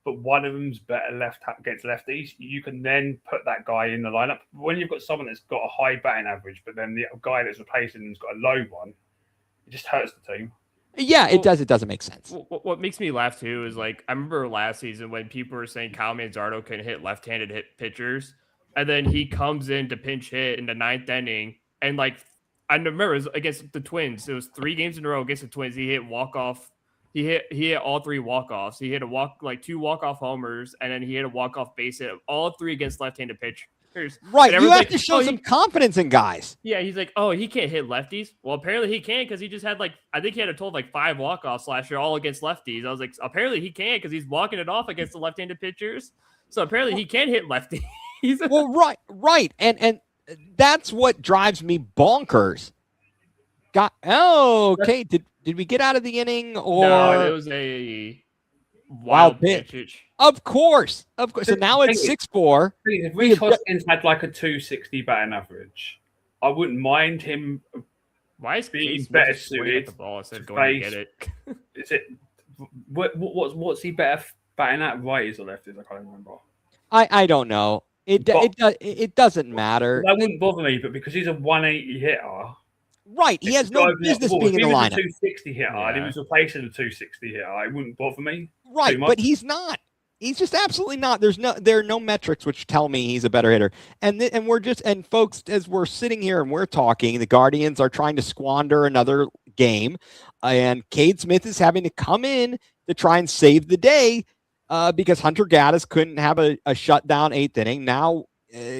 but one of them's better against lefties. You can then put that guy in the lineup. When you've got someone that's got a high batting average, but then the guy that's replacing him's got a low one, it just hurts the team. Yeah, it does. It doesn't make sense. What makes me laugh, too, is like, I remember last season when people were saying Kyle Manzardo can hit left-handed pitchers, and then he comes in to pinch hit in the 9th inning, and like, I remember it was against the Twins. It was 3 games in a row against the Twins. He hit walk-off. He hit all 3 walk-offs. He hit 2 walk-off homers, and then he hit a walk-off base hit. All 3 against left-handed pitchers. Right. You have to show some confidence in guys. Yeah, he's like, oh, he can't hit lefties. Well, apparently he can because he just had I think he had a total of 5 walk-offs last year, all against lefties. I was like, apparently he can because he's walking it off against the left-handed pitchers. So apparently he can hit lefties. Well, right. And that's what drives me bonkers. Okay. Did we get out of the inning or no? It was a wild pitch. Of course. So now it's 6-4. If Reese Hoskins had like a 260 batting average, I wouldn't mind him. Why is being better suited the ball instead of going to get it? Is it what's he better batting at? Righties or lefties? I can't remember. I don't know. It doesn't matter. That wouldn't bother me, but because he's a 180 hitter. Right, he has no business being in the lineup. If he was a 260 hitter, and he was replacing a 260 hitter, it wouldn't bother me. Right, but he's not. He's just absolutely not. There are no metrics which tell me he's a better hitter. And folks, as we're sitting here and we're talking, the Guardians are trying to squander another game, and Cade Smith is having to come in to try and save the day because Hunter Gaddis couldn't have a shutdown 8th inning. Now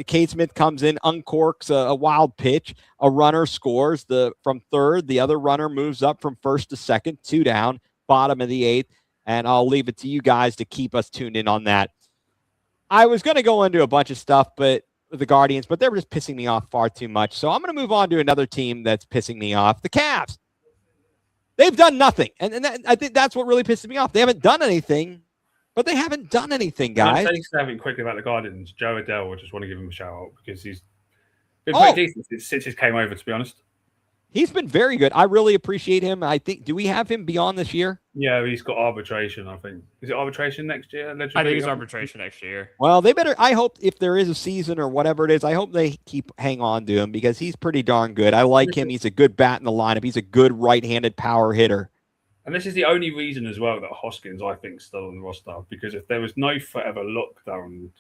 Cade Smith comes in, uncorks a wild pitch. A runner scores from third. The other runner moves up from first to second, 2 down, bottom of the 8th. And I'll leave it to you guys to keep us tuned in on that. I was going to go into a bunch of stuff, but the Guardians, but they were just pissing me off far too much. So I'm going to move on to another team that's pissing me off, the Cavs. They've done nothing. And I think that's what really pisses me off. They haven't done anything. But they haven't done anything, guys. Can I say something quickly about the Guardians? Joe Adele, I just want to give him a shout out because he's been pretty decent since he came over, to be honest. He's been very good. I really appreciate him. I think, do we have him beyond this year? Yeah, he's got arbitration, I think. Is it arbitration next year? I think it's arbitration next year. Well, they better, I hope if there is a season or whatever it is, I hope they hang on to him because he's pretty darn good. I like him. He's a good bat in the lineup. He's a good right-handed power hitter. And this is the only reason as well that Hoskins, I think, is still on the roster. Because if there was no forever lockdown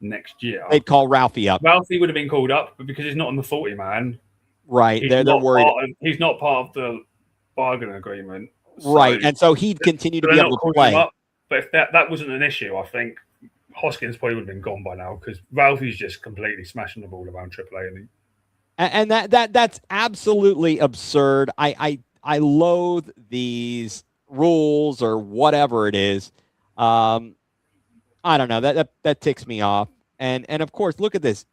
next year, they'd call Ralphie up. Ralphie would have been called up, but because he's not on the 40-man, right? They're worried. He's not part of the bargain agreement, right? And so he'd continue to be able to play. But if that wasn't an issue, I think Hoskins probably would have been gone by now because Ralphie's just completely smashing the ball around AAA. And that's absolutely absurd. I loathe these rules or whatever it is. I don't know. That ticks me off. And of course, look at this.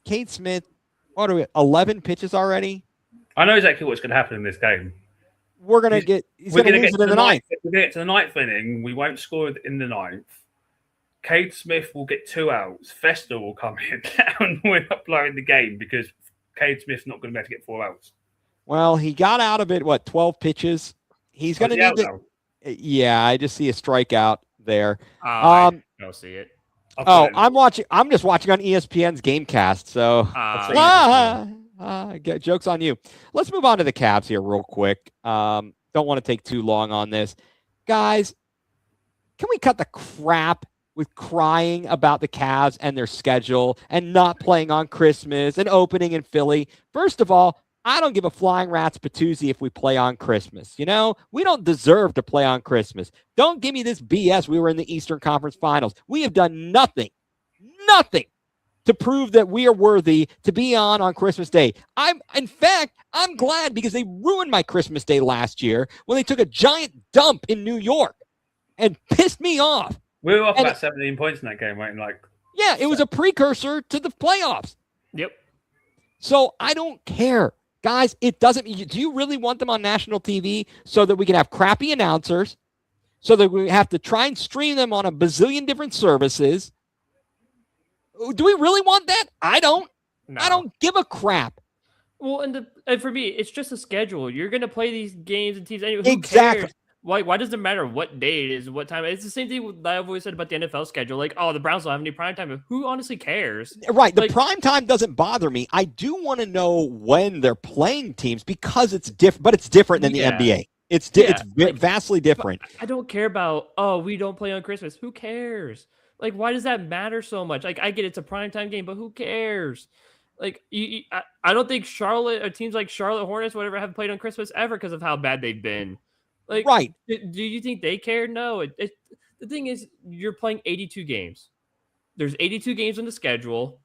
Cade Smith, what are we, 11 pitches already? I know exactly what's going to happen in this game. we're gonna get. He's gonna lose it in the ninth. If we get to the ninth inning, we won't score in the ninth. Cade Smith will get 2 outs. Fester will come in and we're not blowing the game because Cade Smith's not going to be able to get 4 outs. Well, he got out of it. What, 12 pitches? He's going to need to. Yeah, I just see a strikeout there. I don't see it. I'm just watching on ESPN's GameCast. So jokes on you. Let's move on to the Cavs here real quick. Don't want to take too long on this, guys. Can we cut the crap with crying about the Cavs and their schedule and not playing on Christmas and opening in Philly? First of all, I don't give a flying rat's patoozie if we play on Christmas. You know, we don't deserve to play on Christmas. Don't give me this BS. We were in the Eastern Conference Finals. We have done nothing to prove that we are worthy to be on Christmas Day. In fact, I'm glad because they ruined my Christmas Day last year when they took a giant dump in New York and pissed me off. We were up about 17 points in that game, right? Yeah, it was a precursor to the playoffs. Yep. So I don't care. Guys, it doesn't. Do you really want them on national TV so that we can have crappy announcers, so that we have to try and stream them on a bazillion different services? Do we really want that? I don't. No. I don't give a crap. Well, and for me, it's just a schedule. You're going to play these games and teams anyway. Who exactly. Cares? Why does it matter what day it is, what time? It's the same thing that I've always said about the NFL schedule. Like, the Browns don't have any prime time. Who honestly cares? Right. The prime time doesn't bother me. I do want to know when they're playing teams because it's different, but it's different than the NBA. It's vastly different. I don't care about, we don't play on Christmas. Who cares? Like, why does that matter so much? Like, I get it's a primetime game, but who cares? Like, I don't think Charlotte or teams like Charlotte Hornets, whatever, have played on Christmas ever because of how bad they've been. Like, right. Do you think they care? No. The thing is, you're playing 82 games. There's 82 games on the schedule.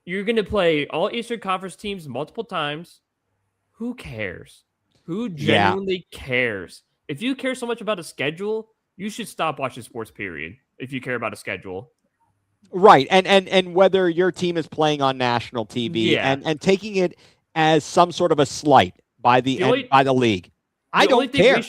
You're going to play all Eastern Conference teams multiple times. Who cares? Who genuinely cares? If you care so much about a schedule, you should stop watching sports, period, if you care about a schedule. Right. And whether your team is playing on national TV and taking it as some sort of a slight by the league. I don't care.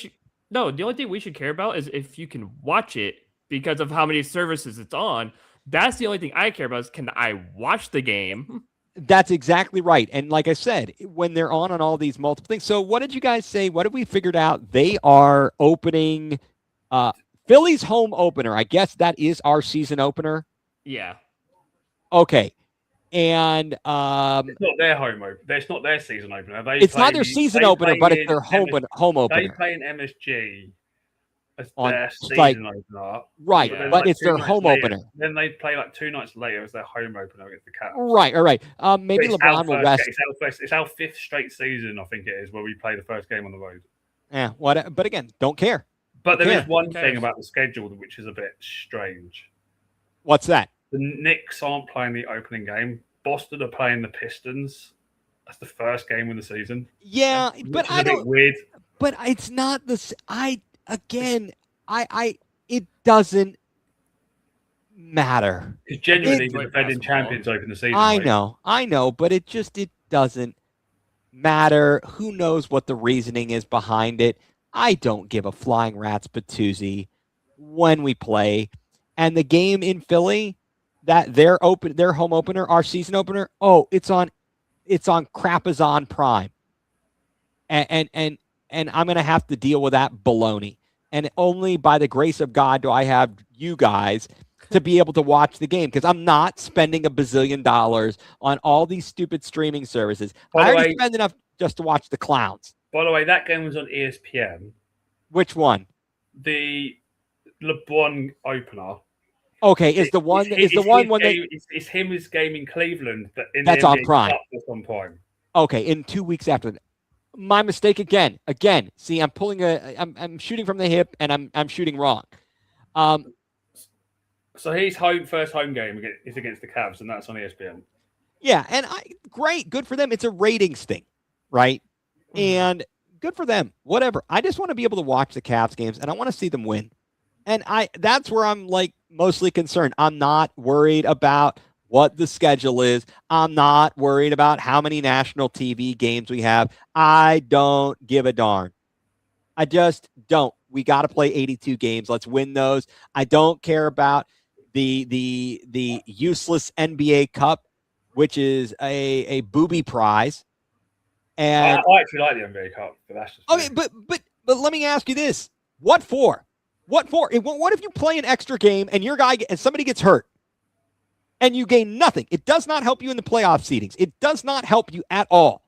The only thing we should care about is if you can watch it because of how many services it's on. That's the only thing I care about is can I watch the game? That's exactly right. And like I said, when they're on all these multiple things. So what did you guys say? What have we figured out? They are opening Philly's home opener. I guess that is our season opener. Yeah. Okay. And it's not their home opener. It's not their season opener. It's not their season opener, but it's their home opener. They play in MSG as their season opener. Right, but it's their home opener. Then they play 2 nights later as their home opener against the Cavs. Right, all right. Maybe LeBron will rest. It's our 5th straight season, I think it is, where we play the first game on the road. Yeah, but again, don't care. But there is one thing about the schedule which is a bit strange. What's that? The Knicks aren't playing the opening game. Boston are playing the Pistons. That's the first game of the season. Yeah, but I don't. Weird. But it's not this. It doesn't matter. Because genuinely, the defending champions open the season. I know, but it doesn't matter. Who knows what the reasoning is behind it? I don't give a flying rat's patoozie when we play. And the game in Philly, that their home opener, our season opener, it's on Crapazon Prime. And I'm gonna have to deal with that baloney. And only by the grace of God do I have you guys to be able to watch the game because I'm not spending $1 bazillion on all these stupid streaming services. I already spend enough just to watch the clowns. By the way, that game was on ESPN. Which one? The LeBron opener. Okay, it's his game in Cleveland, but that's on Prime. That's on Prime. Okay, in 2 weeks after that. My mistake again. See, I'm shooting from the hip and I'm shooting wrong. So his first home game is against the Cavs, and that's on ESPN. Yeah, and great, good for them. It's a ratings thing, right? Mm-hmm. And good for them. Whatever. I just want to be able to watch the Cavs games, and I want to see them win. And that's where I'm mostly concerned. I'm not worried about what the schedule is. I'm not worried about how many national TV games we have. I don't give a darn. I just don't. We got to play 82 games. Let's win those. I don't care about the useless NBA Cup, which is a booby prize. And I actually like the NBA Cup, but that's just okay, me. but let me ask you this: what for? What for? What if you play an extra game and your guy and somebody gets hurt, and you gain nothing? It does not help you in the playoff seedings. It does not help you at all.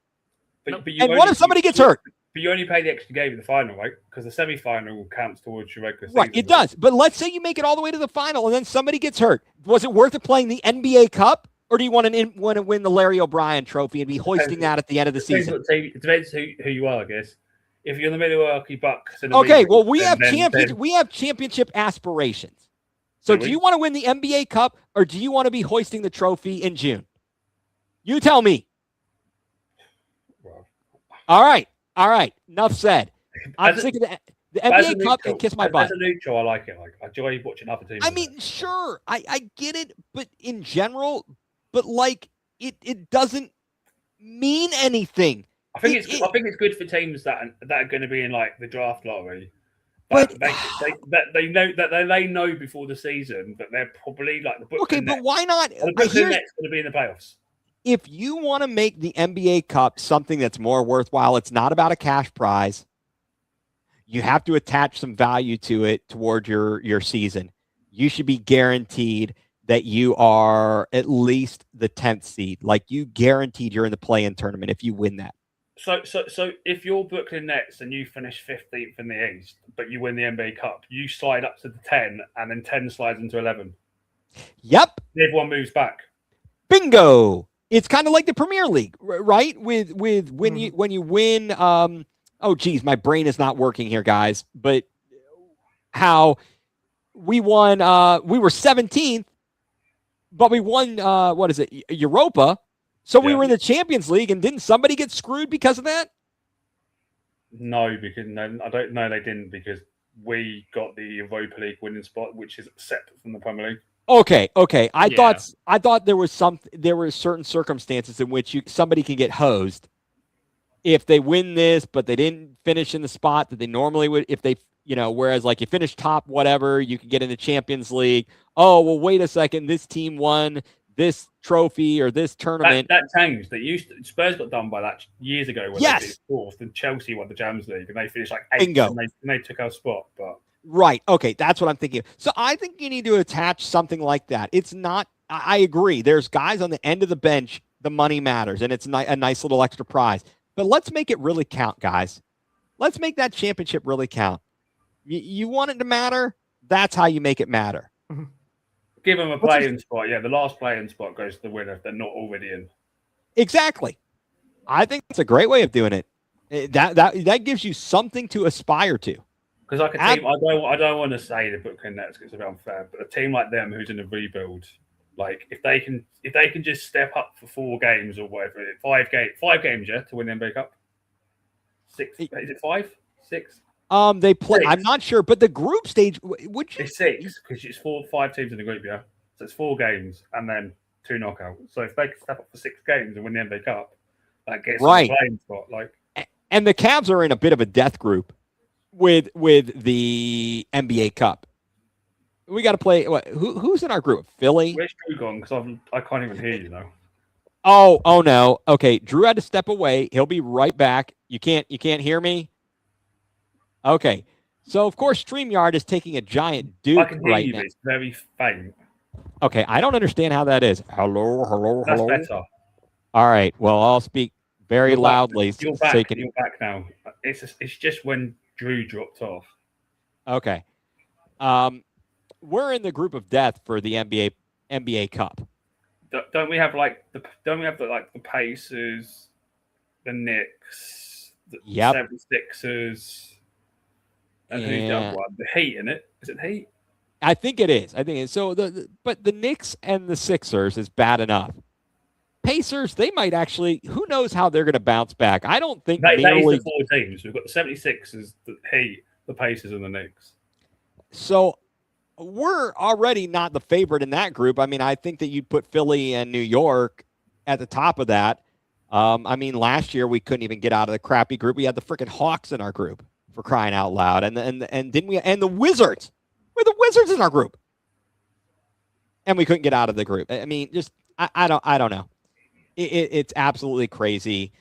But And what if somebody gets hurt? But you only pay the extra game in the final, right? Because the semi-final counts towards your regular season. Right, it does. But let's say you make it all the way to the final and then somebody gets hurt. Was it worth it playing the NBA Cup, or do you want to win the Larry O'Brien Trophy and be hoisting that at the end of the season? It depends who you are, I guess. If you're in the Milwaukee Bucks, okay. Well, we have championship aspirations. So, do you want to win the NBA Cup, or do you want to be hoisting the trophy in June? You tell me. Well, all right. Enough said. I'm sick of the NBA Cup can kiss my butt. As a neutral, I like it. Like, I enjoy watching other teams. I mean, sure, I get it, but in general, like it doesn't mean anything. I think it's good for teams that are going to be in like the draft lottery. But they know before the season that they're probably like the Brooklyn Nets. But why not? The Brooklyn Nets going to be in the playoffs. If you want to make the NBA Cup something that's more worthwhile, it's not about a cash prize. You have to attach some value to it toward your season. You should be guaranteed that you are at least the 10th seed. Like, you guaranteed you're in the play-in tournament if you win that. So if you're Brooklyn Nets and you finish 15th in the East, but you win the NBA Cup, you slide up to the 10, and then 10 slides into 11. Yep. Everyone moves back. Bingo. It's kind of like the Premier League, right? With when you win. Oh, geez, my brain is not working here, guys. But how we won? We were 17th, but we won. What is it? Europa. So we were in the Champions League, and didn't somebody get screwed because of that? No, because I don't know. They didn't, because we got the Europa League winning spot, which is separate from the Premier League. Okay. I thought there were certain circumstances in which somebody can get hosed if they win this, but they didn't finish in the spot that they normally would. If they, whereas like you finish top, whatever, you can get in the Champions League. Oh, well, wait a second. This team won this trophy or this tournament. That changed. Spurs got done by that years ago when they did fourth, and Chelsea won the Champions League and they finished like 8th. Bingo. And they took our spot, but. Right. Okay. That's what I'm thinking. So I think you need to attach something like that. It's not, I agree. There's guys on the end of the bench. The money matters, and it's a nice little extra prize. But let's make it really count, guys. Let's make that championship really count. You want it to matter? That's how you make it matter. Give them a play-in spot. Yeah, the last play-in spot goes to the winner if they're not already in. Exactly. I think that's a great way of doing it. That gives you something to aspire to. Because like a team, I don't want to say the Brooklyn Nets because it's a bit unfair, but a team like them who's in a rebuild, like if they can just step up for 4 games or whatever, 5 games, to win the NBA Cup. 6? Is it 5? 6? They play. 6. I'm not sure, but the group stage. It's 6 because it's 5 teams in the group, yeah. So it's 4 games and then 2 knockouts. So if they can step up for 6 games and win the NBA Cup, that gets them a playing spot. Like, and the Cavs are in a bit of a death group with the NBA Cup. We got to play. Who's in our group? Philly. Where's Drew gone? Because I can't even hear you now. Oh no. Okay, Drew had to step away. He'll be right back. You can't hear me. Okay, so of course StreamYard is taking a giant duke I can hear right you, now. but it's very faint. Okay, I don't understand how that is. Hello. That's better. All right. Well, I'll speak very loudly. You're back. You're back now. It's just when Drew dropped off. Okay. We're in the group of death for the NBA Cup. Don't we have the Pacers, the Knicks, the 76ers, and who's the other one? The Heat, in it? Is it Heat? I think it is. So. But the Knicks and the Sixers is bad enough. Pacers, they might actually. Who knows how they're going to bounce back? I don't think that is the 4 teams. We've got the 76ers, the Heat, the Pacers, and the Knicks. So we're already not the favorite in that group. I mean, I think that you'd put Philly and New York at the top of that. Last year we couldn't even get out of the crappy group. We had the freaking Hawks in our group. for crying out loud. And didn't we? And the Wizards, we're the Wizards in our group, and we couldn't get out of the group. I mean, just I don't know. It's absolutely crazy.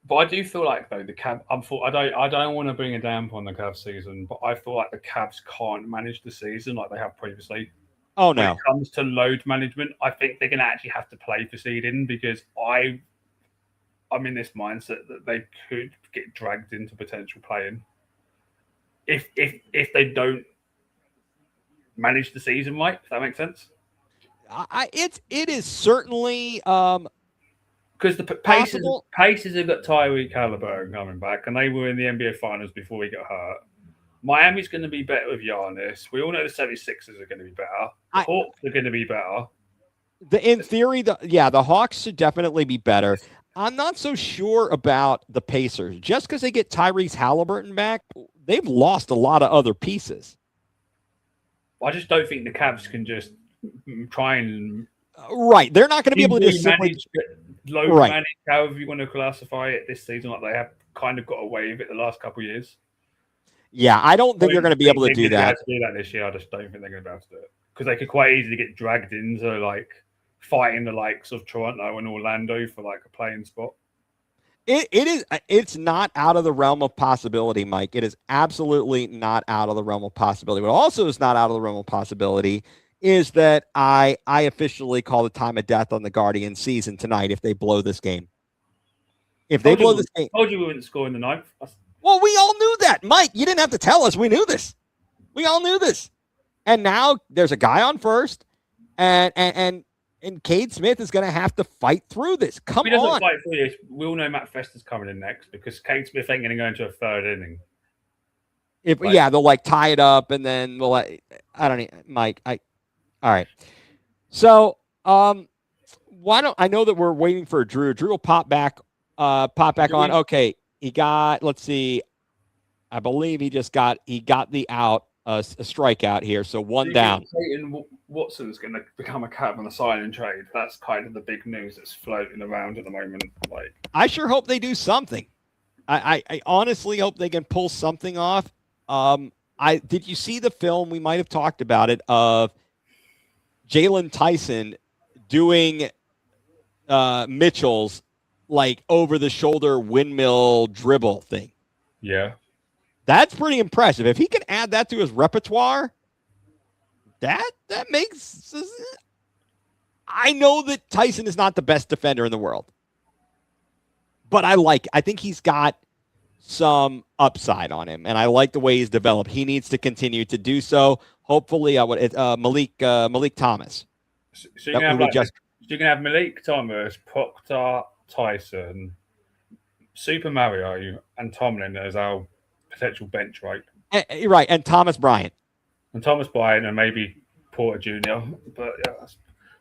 But I do feel like though the Cavs. I don't want to bring a damp on the Cavs season, but I feel like the Cavs can't manage the season like they have previously. Oh When no, it comes to load management, I think they're going to actually have to play for seeding because I'm in this mindset that they could get dragged into potential playing if they don't manage the season right. If that makes sense. it is certainly Because the possible. Pacers have got Tyreek Halliburton coming back, and they were in the NBA Finals before he got hurt. Miami's going to be better with Giannis. We all know the 76ers are going to be better. The Hawks are going to be better. In theory, the Hawks should definitely be better. I'm not so sure about the Pacers. Just because they get Tyrese Halliburton back, they've lost a lot of other pieces. I just don't think the Cavs can just try and right. They're not going to be able to just simply manage, however you want to classify it this season, like they have kind of got away with it the last couple of years. Yeah, I don't think they're going to be able to do that. To do that this year, I just don't think they're going to be able to do it because they could quite easily get dragged into like fighting the likes of Toronto and Orlando for like a playing spot. It's not out of the realm of possibility, Mike. It is absolutely not out of the realm of possibility. What also is not out of the realm of possibility is that I officially call the time of death on the Guardians season tonight if they blow this game. If they blow this game, I told you we wouldn't score in the ninth. Well, we all knew that, Mike. You didn't have to tell us. We knew this. We all knew this. And now there's a guy on first, and Cade Smith is going to have to fight through this. Come on. He doesn't fight through this. We all know Matt Fester's coming in next because Cade Smith ain't going to go into a third inning. They'll like tie it up, and then we'll. I don't know, Mike. All right. So, why don't I know that we're waiting for Drew? Drew will pop back on. Okay, he got. Let's see. I believe he got the out, a strikeout here. So one down. Peyton Watson's going to become a Cav on the sign and trade. That's kind of the big news that's floating around at the moment. Like, I sure hope they do something. I honestly hope they can pull something off. Did you see the film? We might have talked about it of Jalen Tyson doing Mitchell's like over the shoulder windmill dribble thing. Yeah. That's pretty impressive. If he can add that to his repertoire, that makes. I know that Tyson is not the best defender in the world, but I think he's got some upside on him, and I like the way he's developed. He needs to continue to do so. Hopefully, Malik Thomas. So you're gonna have Malik Thomas, Proctor, Tyson, Super Mario, and Tomlin as our potential bench, right? Right, and Thomas Bryant. And Thomas Bryant and maybe Porter Jr. But yeah,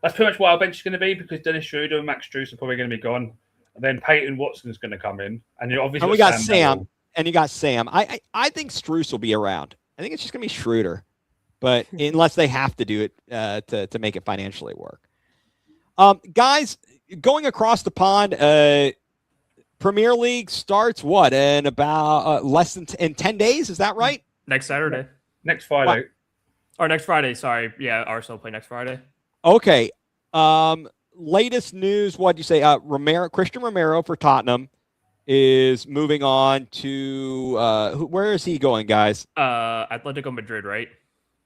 that's pretty much what our bench is going to be because Dennis Schroeder and Max Strus are probably going to be gone. And then Peyton Watson is going to come in. And you obviously we got Sam. And you got Sam. I think Strus will be around. I think it's just going to be Schroeder. But unless they have to do it to make it financially work. Guys, going across the pond, Premier League starts what in about less than in 10 days? Is that right? Next Saturday. Next Friday. Or next Friday. Sorry. Yeah, Arsenal play next Friday. Okay. Latest news. What'd you say? Christian Romero for Tottenham is moving on to where is he going, guys? Atletico Madrid, right?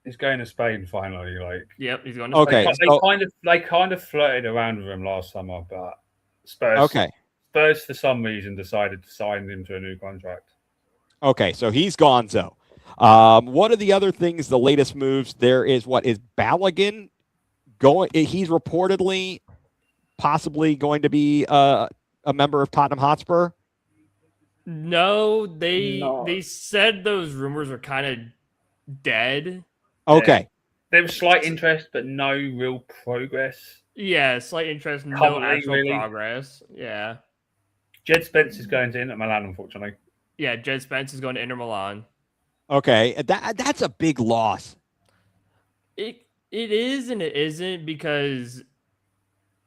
He's going to Spain finally. Yep, he's going to Spain. Okay. They kind of flirted around with him last summer, but Spurs. Okay. Spurs, for some reason, decided to sign him to a new contract. Okay, so he's gonzo. What are the other things, the latest moves? There is Balogun going? He's reportedly possibly going to be a member of Tottenham Hotspur. No, they said those rumors are kind of dead. Okay. There was slight interest, but no real progress. Yeah, slight interest, no actual progress. Yeah. Jed Spence is going to Inter Milan, unfortunately. Yeah, Jed Spence is going to Inter Milan. Okay, that's a big loss. It is and it isn't because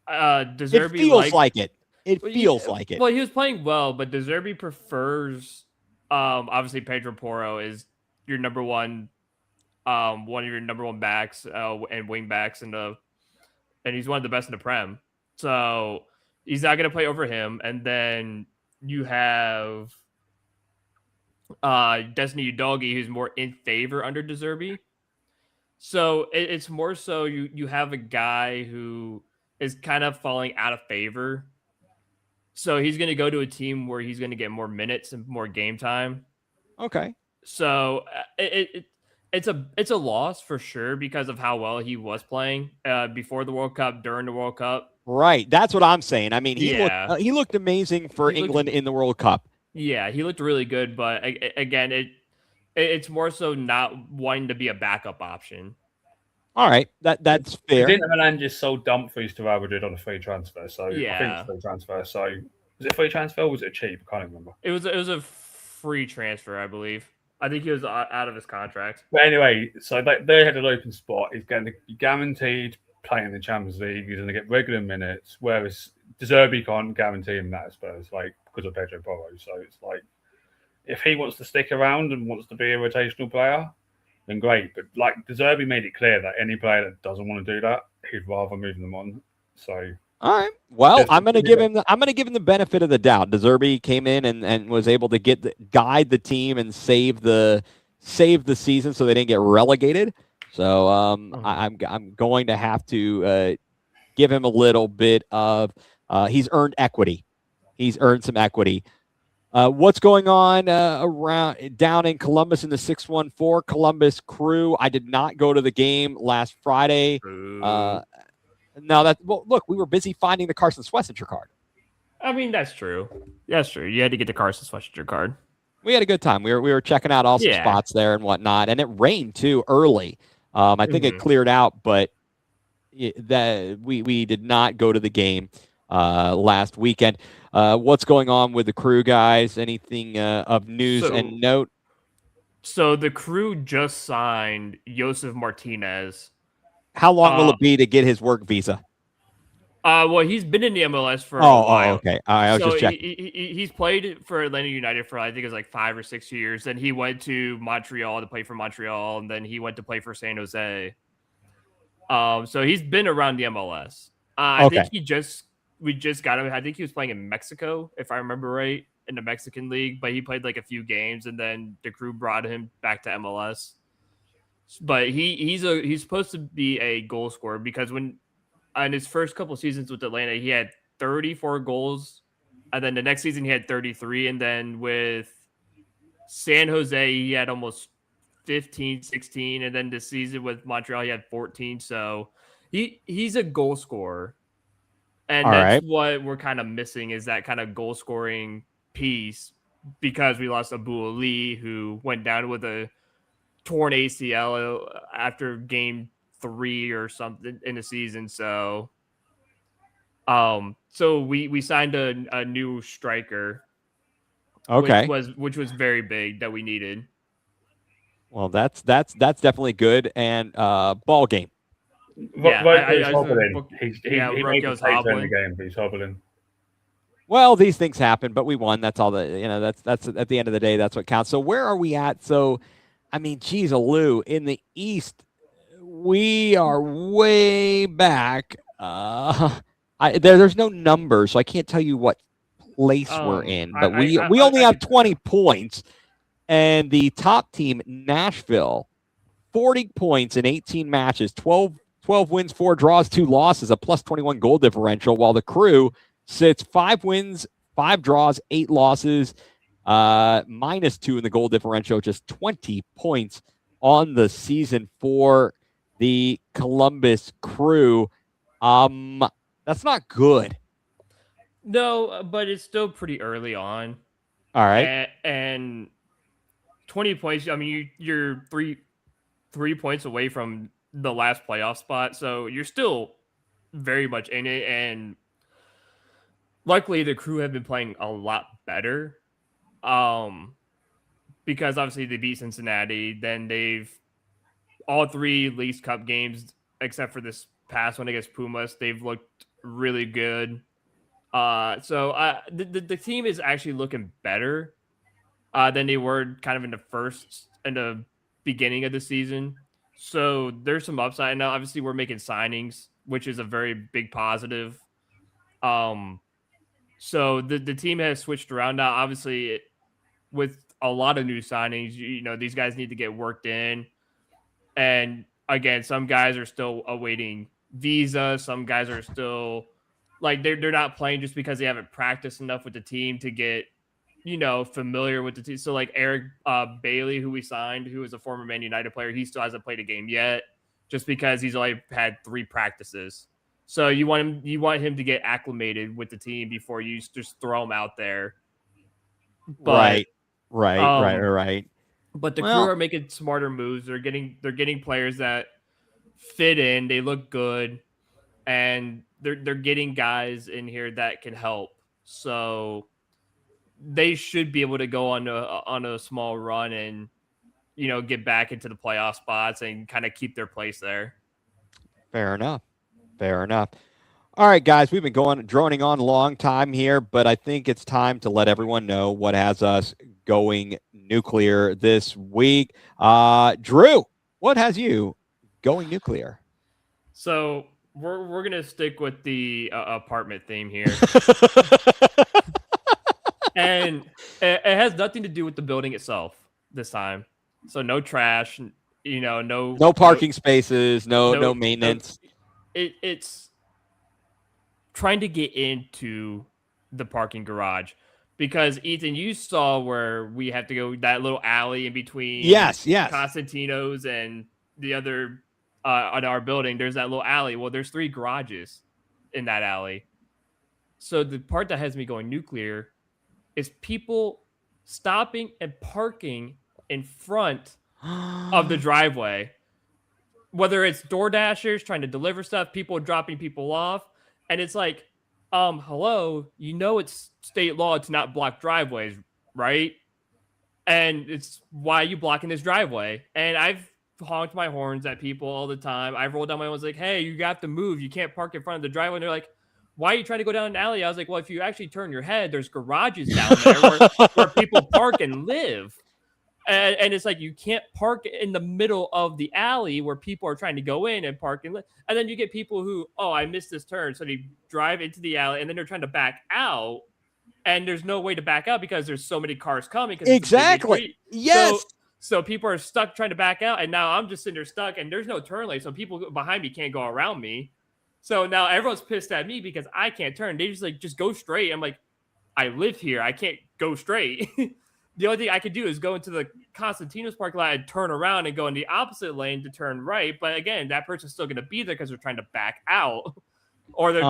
De Zerbi it feels like it. It feels like it. Well, he was playing well, but De Zerbi prefers Obviously Pedro Porro is your number one, one of your number one backs and wing backs and he's one of the best in the Prem. So he's not going to play over him. And then you have Destiny Udogi, who's more in favor under De Zerbi. So it's more so you have a guy who is kind of falling out of favor. So he's going to go to a team where he's going to get more minutes and more game time. Okay. So it's a loss for sure because of how well he was playing before the World Cup, during the World Cup. Right. That's what I'm saying. I mean, Yeah. he looked amazing for England in the World Cup. Yeah, he looked really good, but again, it's more so not wanting to be a backup option. All right, that's fair. Didn't Milan just sold Dumfries to Real Madrid on a free transfer? So I think it's free transfer. So was it free transfer or was it cheap? I can't remember. It was a free transfer, I believe. I think he was out of his contract. But anyway, so they had an open spot. He's going to be guaranteed playing in the Champions League. He's going to get regular minutes, whereas De Zerbi can't guarantee him that at Spurs, like because of Pedro Porro. So it's like if he wants to stick around and wants to be a rotational player, then great. But like De Zerbi made it clear that any player that doesn't want to do that, he'd rather move them on. So all right. Well, I'm going to give him the benefit of the doubt. De Zerbi came in and was able to guide the team and save the season so they didn't get relegated. So I'm going to have to give him a little bit of he's earned equity. He's earned some equity. What's going on down in Columbus in the 614 Columbus Crew? I did not go to the game last Friday. Look, we were busy finding the Carson Schlesinger card. I mean, that's true. That's true. You had to get the Carson Schlesinger card. We had a good time. We were checking out all some spots there and whatnot, and it rained too early. I think it cleared out, but we did not go to the game last weekend. What's going on with the Crew, guys? Anything of news and note? So the Crew just signed Josef Martinez. How long will it be to get his work visa? Well, he's been in the MLS for a while. Okay. I was just checking. He's played for Atlanta United for I think it was like 5 or 6 years. Then he went to Montreal to play for Montreal, and then he went to play for San Jose. So he's been around the MLS. I think we just got him. I think he was playing in Mexico, if I remember right, in the Mexican league. But he played like a few games, and then the Crew brought him back to MLS. But he's supposed to be a goal scorer because when in his first couple seasons with Atlanta, he had 34 goals, and then the next season he had 33, and then with San Jose he had almost 15, 16, and then this season with Montreal he had 14. So he's a goal scorer, and that's what we're kind of missing is that kind of goal scoring piece because we lost Abu Ali, who went down with a torn ACL after game 3 or something in the season. So we signed a new striker, which was very big that we needed. Well, that's definitely good. And ball game. Yeah, he's hobbling. He made a save in the game, but he's hobbling. Well, these things happen, but we won. That's all that's at the end of the day, that's what counts. So where are we at? So I mean, geez, Lou, in the East, we are way back. There's no numbers, so I can't tell you what place we're in. But we only have 20 points. And the top team, Nashville, 40 points in 18 matches, 12 wins, 4 draws, 2 losses, a plus 21 goal differential, while the Crew sits 5 wins, 5 draws, 8 losses, -2 in the goal differential, just 20 points on the season for the Columbus Crew. That's not good. No, but it's still pretty early on. All right. And 20 points, I mean, you're three points away from the last playoff spot, so you're still very much in it. And luckily, the Crew have been playing a lot better. Because obviously they beat Cincinnati, then they've all 3 Leagues Cup games except for this past one against Pumas, they've looked really good. So the team is actually looking better. than they were kind of in the beginning of the season. So there's some upside. Now, obviously, we're making signings, which is a very big positive. So the team has switched around now. Obviously, with a lot of new signings, these guys need to get worked in. And again, some guys are still awaiting visa. Some guys are still like they're not playing just because they haven't practiced enough with the team to get familiar with the team. So like Eric Bailey, who we signed, who is a former Man United player, he still hasn't played a game yet, just because he's only had 3 practices. So you want him to get acclimated with the team before you just throw him out there. But, Right. But the crew are making smarter moves. They're getting players that fit in. They look good, and they're getting guys in here that can help. So they should be able to go on a small run and get back into the playoff spots and kind of keep their place there. Fair enough. All right, guys, we've been droning on a long time here, but I think it's time to let everyone know what has us going nuclear this week. Drew, what has you going nuclear? So we're gonna stick with the apartment theme here, and it has nothing to do with the building itself this time. So no trash, no parking spaces, no maintenance. It's trying to get into the parking garage, because Ethan, you saw where we have to go that little alley in between. Yes. Constantino's and the other on our building. There's that little alley. Well, there's 3 garages in that alley. So the part that has me going nuclear is people stopping and parking in front of the driveway. Whether it's door dashers trying to deliver stuff, people dropping people off. And it's like, hello, it's state law to not block driveways, right? And it's why are you blocking this driveway? And I've honked my horns at people all the time. I've rolled down my windows like, hey, you got to move. You can't park in front of the driveway. And they're like, why are you trying to go down an alley? I was like, well, if you actually turn your head, there's garages down there where people park and live. And it's like, you can't park in the middle of the alley where people are trying to go in and park. And then you get people who, I missed this turn. So they drive into the alley and then they're trying to back out. And there's no way to back out because there's so many cars coming. Exactly. Yes. So people are stuck trying to back out. And now I'm just sitting there stuck and there's no turn lane. So people behind me can't go around me. So now everyone's pissed at me because I can't turn. They just go straight. I'm like, I live here. I can't go straight. The only thing I could do is go into the Constantino's parking lot and turn around and go in the opposite lane to turn right. But again, that person's still going to be there because they're trying to back out, or they're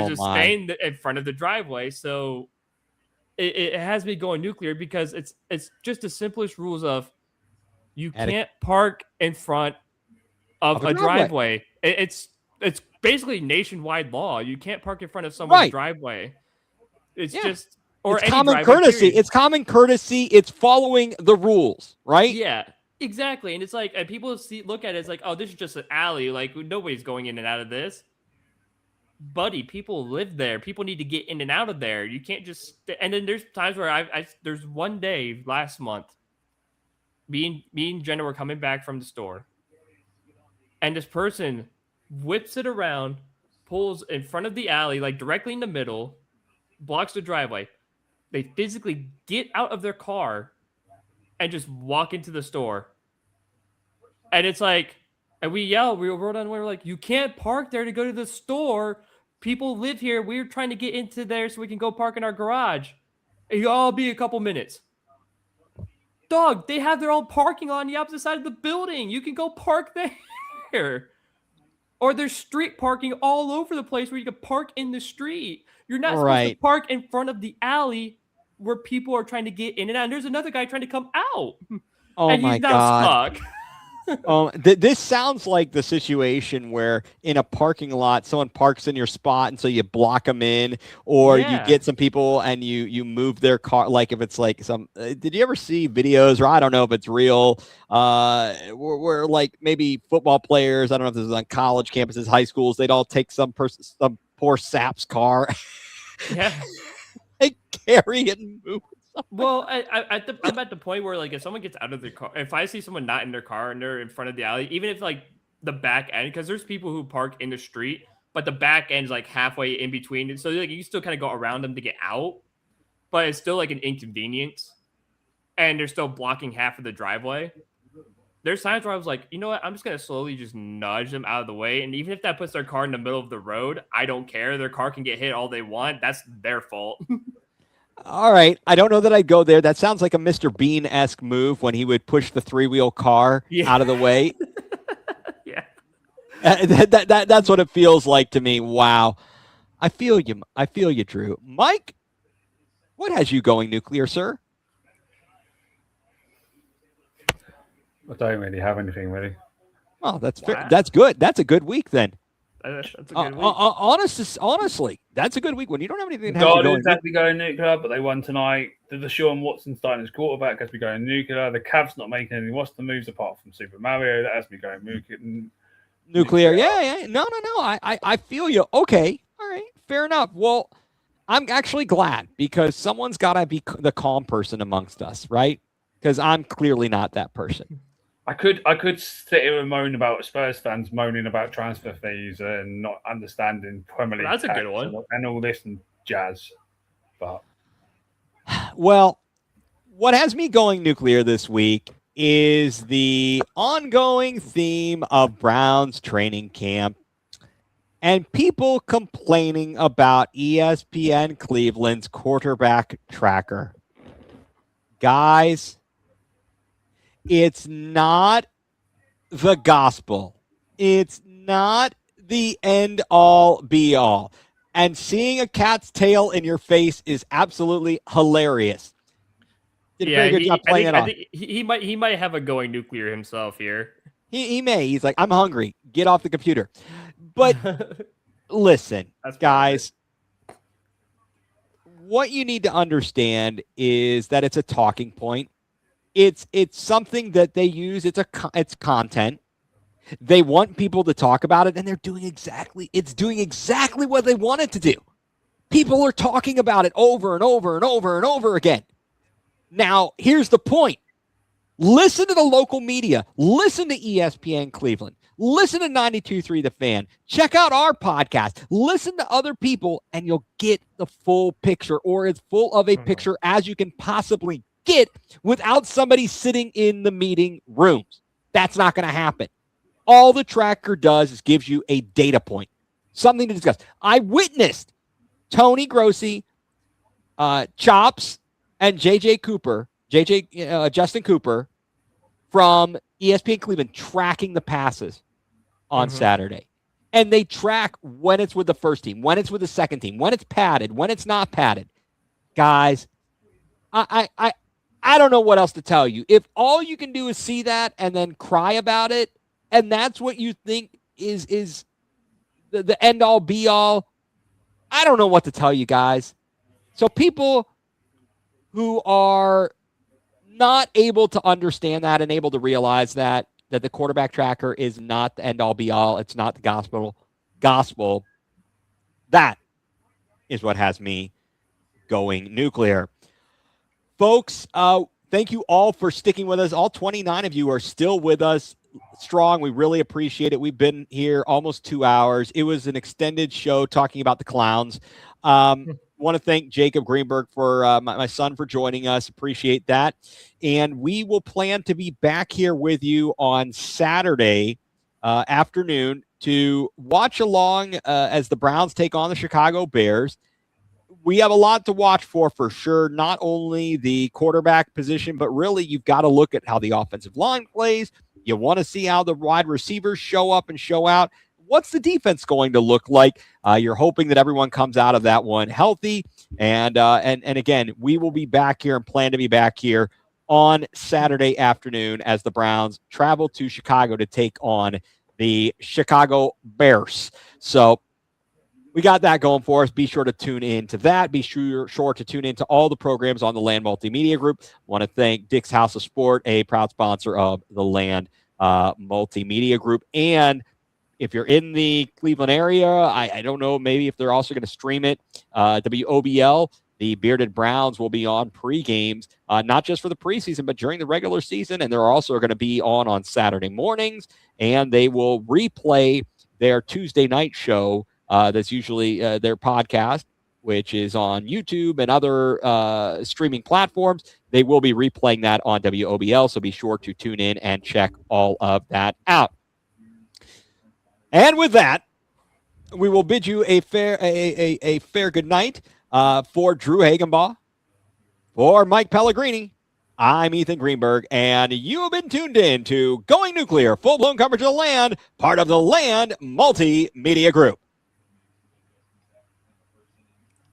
just staying in front of the driveway. So it has me going nuclear because it's just the simplest rules of you can't park in front of a driveway. It's basically nationwide law. You can't park in front of someone's driveway. It's just. Or it's common courtesy. Period. It's common courtesy. It's following the rules, right? Yeah, exactly. And it's like, and people look at it as like, oh, this is just an alley. Like nobody's going in and out of this. Buddy, people live there. People need to get in and out of there. You can't just. And then there's times where there's one day last month, me and Jenna were coming back from the store, and this person whips it around, pulls in front of the alley, like directly in the middle, blocks the driveway. They physically get out of their car and just walk into the store. And it's like, and we roll down, we're like, you can't park there to go to the store. People live here. We're trying to get into there so we can go park in our garage. And I'll be a couple minutes. Dog, they have their own parking lot on the opposite side of the building. You can go park there. Or there's street parking all over the place where you can park in the street. You're not supposed to park in front of the alley where people are trying to get in and out. And there's another guy trying to come out. Oh and my he's now God. stuck. This sounds like the situation where in a parking lot, someone parks in your spot and so you block them in, or you get some people and you move their car. Like if it's like did you ever see videos, or I don't know if it's real, where like maybe football players, I don't know if this is on college campuses, high schools, they'd all take some poor sap's car. Yeah. They carry it and move it Well, I'm at the point where like if someone gets out of their car, if I see someone not in their car and they're in front of the alley, even if like the back end, because there's people who park in the street, but the back end's like halfway in between, so like you still kind of go around them to get out, but it's still like an inconvenience, and they're still blocking half of the driveway. There's times where I was like, you know what, I'm just gonna slowly just nudge them out of the way, and even if that puts their car in the middle of the road, I don't care. Their car can get hit all they want. That's their fault. All right. I don't know that I'd go there. That sounds like a Mr. Bean-esque move when he would push the three-wheel car out of the way. Yeah. That's what it feels like to me. Wow. I feel you. I feel you, Drew. Mike, what has you going nuclear, sir? I don't really have anything really. Oh, that's Wow. fair. That's good. That's a good week then. That's a good week. Honestly, that's a good week when you don't have anything to have you going. Guardians had to go nuclear, but they won tonight. The Deshaun Watson starting as quarterback has to be going nuclear. The Cavs not making any roster moves apart from Super Mario. That has to be going Nuclear. Yeah. No. I feel you. Okay. All right. Fair enough. Well, I'm actually glad because someone's got to be the calm person amongst us, right? Because I'm clearly not that person. I could sit here and moan about Spurs fans moaning about transfer fees and not understanding Premier League. That's a good one. And all this and jazz. But Well, what has me going nuclear this week is the ongoing theme of Browns training camp and people complaining about ESPN Cleveland's quarterback tracker. Guys, it's not the gospel. It's not the end all be all. And seeing a cat's tail in your face is absolutely hilarious. Did a very good job playing it off. I think he might have a going nuclear himself here. He may. He's like, I'm hungry. Get off the computer. But listen, guys, what you need to understand is that it's a talking point. It's something that they use. It's content. They want people to talk about it, and it's doing exactly what they want it to do. People are talking about it over and over and over and over again. Now, here's the point. Listen to the local media. Listen to ESPN Cleveland. Listen to 92.3 The Fan. Check out our podcast. Listen to other people, and you'll get the full picture, or as full of a picture as you can possibly get without somebody sitting in the meeting rooms. That's not going to happen. All the tracker does is gives you a data point, something to discuss. I witnessed Tony Grossi, Chops, and Justin Cooper from ESPN Cleveland tracking the passes on Saturday. And they track when it's with the first team, when it's with the second team, when it's padded, when it's not padded. Guys, I don't know what else to tell you. If all you can do is see that and then cry about it, and that's what you think is the end all be all, I don't know what to tell you guys. So people who are not able to understand that and able to realize that the quarterback tracker is not the end all be all, it's not the gospel, that is what has me going nuclear. Folks, thank you all for sticking with us. All 29 of you are still with us strong. We really appreciate it. We've been here almost 2 hours. It was an extended show talking about the clowns. Want to thank Jacob Greenberg for my son for joining us. Appreciate that. And we will plan to be back here with you on Saturday afternoon to watch along as the Browns take on the Chicago Bears. We have a lot to watch for sure. Not only the quarterback position, but really you've got to look at how the offensive line plays. You want to see how the wide receivers show up and show out. What's the defense going to look like? You're hoping that everyone comes out of that one healthy. And again, we will be back here and plan to be back here on Saturday afternoon as the Browns travel to Chicago to take on the Chicago Bears. So we got that going for us. Be sure to tune in to that. Be sure to tune in to all the programs on the Land Multimedia Group. Want to thank Dick's House of Sport, a proud sponsor of the Land Multimedia Group. And if you're in the Cleveland area, I don't know, maybe if they're also going to stream it, WOBL, The Bearded Browns will be on pre-games, not just for the preseason, but during the regular season. And they're also going to be on Saturday mornings. And they will replay their Tuesday night show. That's usually their podcast, which is on YouTube and other streaming platforms. They will be replaying that on WOBL. So be sure to tune in and check all of that out. And with that, we will bid you a fair good night. For Drew Hagenbaugh, for Mike Pellegrini, I'm Ethan Greenberg, and you have been tuned in to Going nuCLEar, full-blown coverage of the Land, part of the Land Multimedia Group.